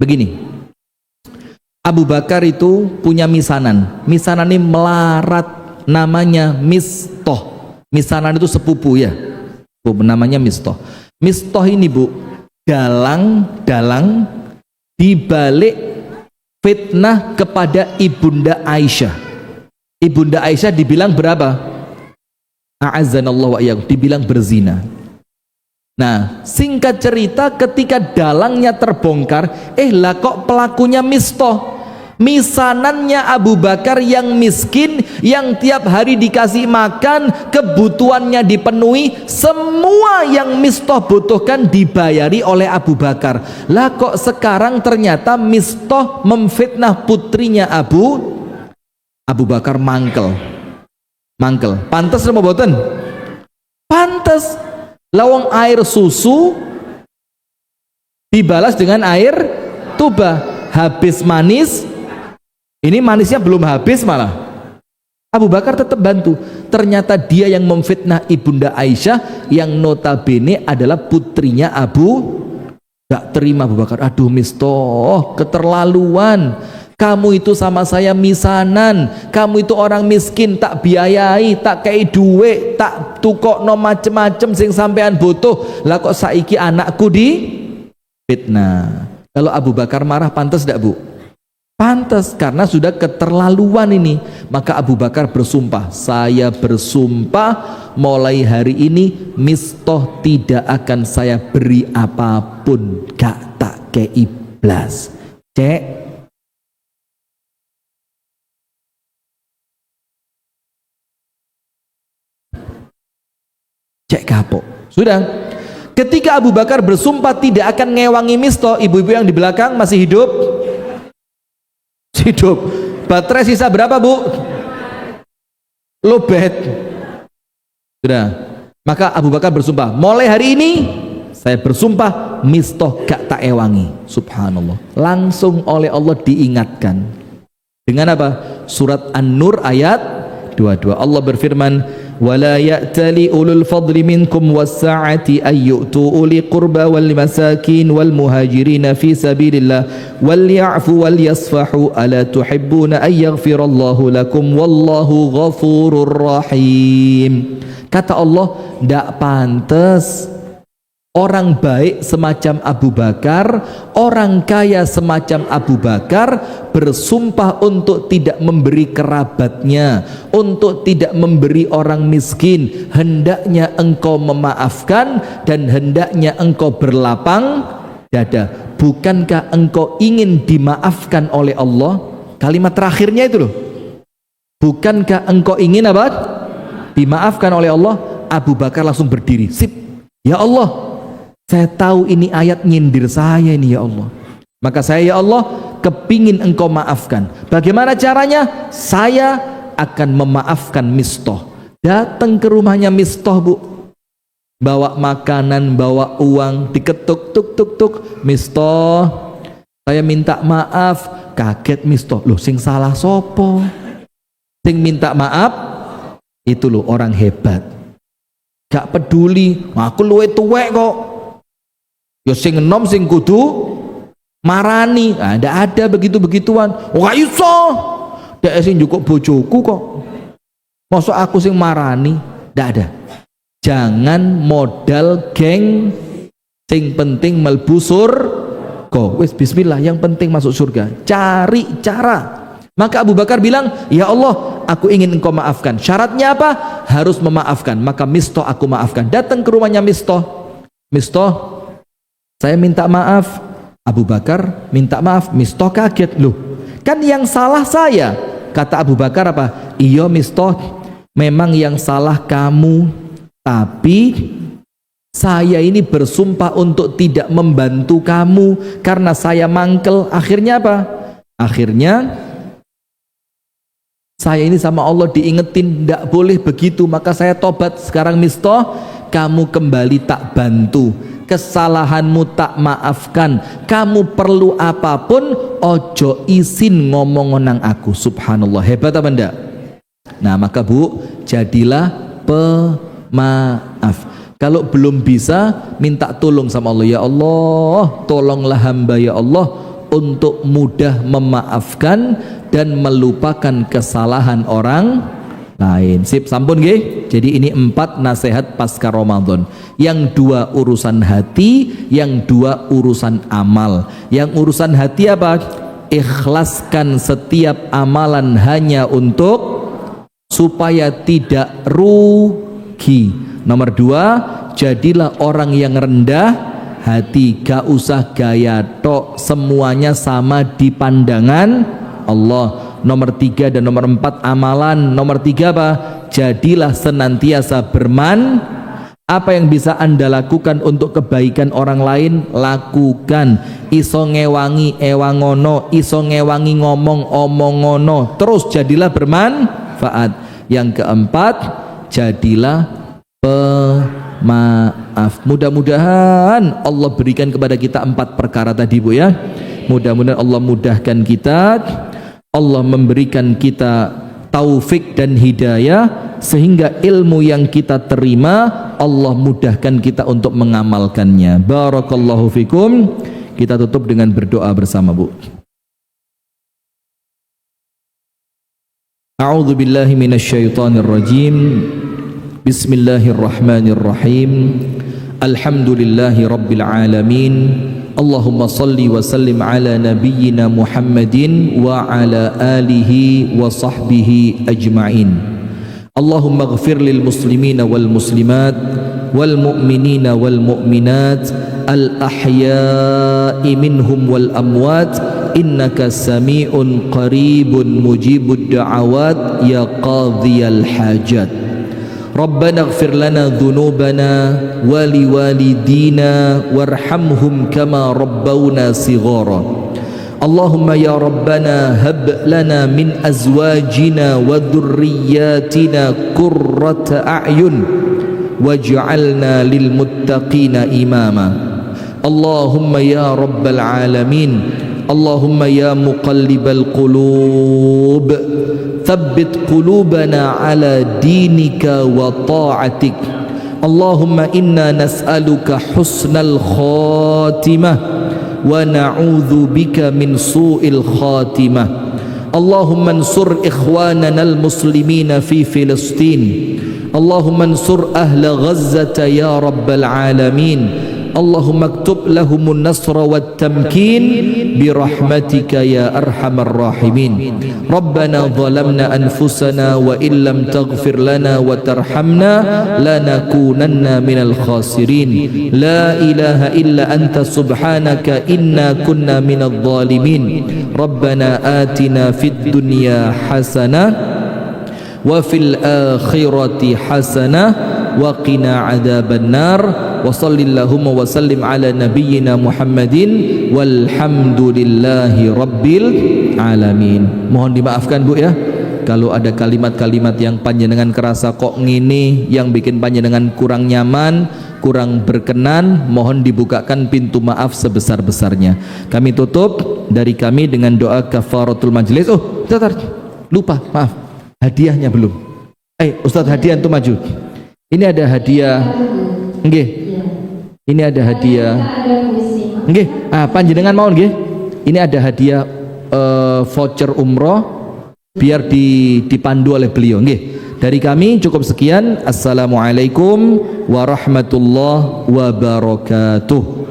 Begini, Abu Bakar itu punya misanan. Misanan ini melarat, namanya Mistoh. Misanan itu sepupu ya, namanya Mistoh. Mistoh ini Bu, dalang dibalik fitnah kepada Ibunda Aisyah. Ibunda Aisyah dibilang berapa? A'azzanallahu wa iyyakum, dibilang berzina. Nah, singkat cerita ketika dalangnya terbongkar, lah kok pelakunya Mistoh. Misanannya Abu Bakar yang miskin, yang tiap hari dikasih makan, kebutuhannya dipenuhi, semua yang Mistoh butuhkan dibayari oleh Abu Bakar. Lah kok sekarang ternyata Mistoh memfitnah putrinya Abu Bakar mangkel. Pantes apa boten? Pantes. Lawang air susu dibalas dengan air tuba, habis manis. Ini manisnya belum habis malah. Abu Bakar tetap bantu. Ternyata dia yang memfitnah Ibunda Aisyah yang notabene adalah putrinya gak terima Abu Bakar. Aduh Mistoh, keterlaluan. Kamu itu sama saya misanan. Kamu itu orang miskin, tak biayai, tak kei duit, tak tukokno macem-macem sing sampean butuh. Lah kok saiki anakku di fitnah. Kalau Abu Bakar marah pantas gak Bu? Pantas, karena sudah keterlaluan ini. Maka Abu Bakar bersumpah, saya bersumpah mulai hari ini Mistoh tidak akan saya beri apapun, gak tak kei blas. Cek kapok. Sudah. Ketika Abu Bakar bersumpah tidak akan ngewangi Mistoh, ibu-ibu yang di belakang masih hidup? Hidup. Baterai sisa berapa Bu? Lobet. Sudah. Maka Abu Bakar bersumpah, mulai hari ini saya bersumpah Mistah gak tak ewangi. Subhanallah, langsung oleh Allah diingatkan dengan apa? Surat An-Nur ayat 22. Allah berfirman, wala ya'tali ulul fadli minkum was-sa'ati ay yu'tu uli qurba wal masakin wal muhajirin fi sabilillah wal ya'fu wal yasfahu ala tuhibbuna ay yaghfirallahu lakum wallahu ghafurur rahim. Kata Allah, ndak pantas orang baik semacam Abu Bakar, orang kaya semacam Abu Bakar bersumpah untuk tidak memberi kerabatnya, untuk tidak memberi orang miskin. Hendaknya engkau memaafkan dan hendaknya engkau berlapang dada. Bukankah engkau ingin dimaafkan oleh Allah? Kalimat terakhirnya itu loh. Bukankah engkau ingin apa? Dimaafkan oleh Allah. Abu Bakar langsung berdiri. Sip, ya Allah, saya tahu ini ayat nyindir saya ini ya Allah. Maka saya ya Allah kepingin engkau maafkan. Bagaimana caranya? Saya akan memaafkan Mistah. Datang ke rumahnya Mistah, Bu. Bawa makanan, bawa uang, diketuk tuk tuk tuk. Mistah, saya minta maaf. Kaget Mistah. Loh, sing salah sopo? Sing minta maaf itu loh orang hebat. Gak peduli, aku luwe tuwek kok. Ya sing enom sing kudu marani. Nah, ndak ada begitu-begituan. Ora iso. Dek sing njukuk bojoku kok. Mosok aku sing marani? Ndak ada. Jangan modal geng, sing penting mlebu surga. Wis bismillah, yang penting masuk surga. Cari cara. Maka Abu Bakar bilang, ya Allah, aku ingin engkau maafkan. Syaratnya apa? Harus memaafkan. Maka Mistah aku maafkan. Datang ke rumahnya Mistah. Mistah, saya minta maaf. Abu Bakar minta maaf. Mistah kaget, loh kan yang salah saya. Kata Abu Bakar apa? Iya Mistah, memang yang salah kamu, tapi saya ini bersumpah untuk tidak membantu kamu karena saya mangkel. Akhirnya apa? Akhirnya saya ini sama Allah diingetin tidak boleh begitu. Maka saya tobat sekarang. Mistah, kamu kembali tak bantu, kesalahanmu tak maafkan. Kamu perlu apapun ojo izin ngomong nang aku. Subhanallah, hebat apa enggak? Nah maka Bu, jadilah pemaaf. Kalau belum bisa, minta tolong sama Allah. Ya Allah, tolonglah hamba ya Allah untuk mudah memaafkan dan melupakan kesalahan orang lain. Sip, sampun nggih. Jadi ini 4 nasihat pasca Ramadan. Yang 2 urusan hati, yang 2 urusan amal. Yang urusan hati apa? Ikhlaskan setiap amalan hanya untuk supaya tidak rugi. Nomor 2, jadilah orang yang rendah hati, gak usah gaya tok, semuanya sama di pandangan Allah. Nomor 3 dan nomor 4 amalan. Nomor 3 apa? Jadilah senantiasa apa yang bisa Anda lakukan untuk kebaikan orang lain, lakukan. Iso ngewangi ewangono, iso ngewangi ngomong omongono, terus jadilah bermanfaat. Yang keempat, jadilah pemaaf. Mudah-mudahan Allah berikan kepada kita 4 perkara tadi Bu ya. Mudah-mudahan Allah mudahkan kita, Allah memberikan kita taufik dan hidayah, sehingga ilmu yang kita terima Allah mudahkan kita untuk mengamalkannya. Barakallahu fikum. Kita tutup dengan berdoa bersama Bu. A'udzu billahi minasyaitonir rajim. Bismillahirrahmanirrahim. Alhamdulillahi rabbil alamin. Allahumma salli wa sallim ala nabiyyina Muhammadin wa ala alihi wa sahbihi ajma'in. Allahumma ighfir lil muslimina wal muslimat wal mu'minina wal mu'minat al ahya'i minhum wal amwat innaka sami'un qaribun mujibud da'awat ya qadhiyal hajat. Rabbana ighfir lana dhunubana wa liwalidina warhamhum kama rabbawna sighara. Allahumma ya Rabbana hab lana min azwajina wa dhurriyyatina qurrata a'yun waj'alna lil muttaqina imama. Allahumma ya rabbal alamin, Allahumma ya muqallibal qulub, thabbit qulubana ala dinika wa ta'atik. Allahumma inna nas'aluka husnal khatimah wa na'udzu bika min su'il khatimah. Allahumma ansur ikhwanana al-muslimina fi Filistin. Allahumma ansur ahla Ghazzah ya rabbal alamin. Allahumma aktub lahumun nasra wat tamkin birahmatika ya arhamar rahimin. Rabbana zalamna anfusana wa illam taghfir lana wa tarhamna lanakunanna minal khasirin. La ilaha illa anta subhanaka inna kunna minadh dhalimin. Rabbana atina fid dunya hasanah wa fil akhirati hasanah wa qina adzaban nar. Wa sallallahumma wa sallim ala nabiyyina Muhammadin walhamdulillahi rabbil alamin. Mohon dimaafkan Bu ya kalau ada kalimat-kalimat yang panjenengan kerasa kok ngini yang bikin panjenengan kurang nyaman, kurang berkenan, mohon dibukakan pintu maaf sebesar-besarnya. Kami tutup dari kami dengan doa kafaratul majlis. Oh, bentar, lupa, maaf. Hadiahnya belum. Ustaz, hadiah itu maju. Ini ada hadiah. Nggih. Ini ada hadiah. Nggih. Panjenengan mau nggih? Ini ada hadiah voucher umroh biar dipandu oleh beliau. Nggih. Dari kami cukup sekian. Assalamualaikum warahmatullahi wabarakatuh.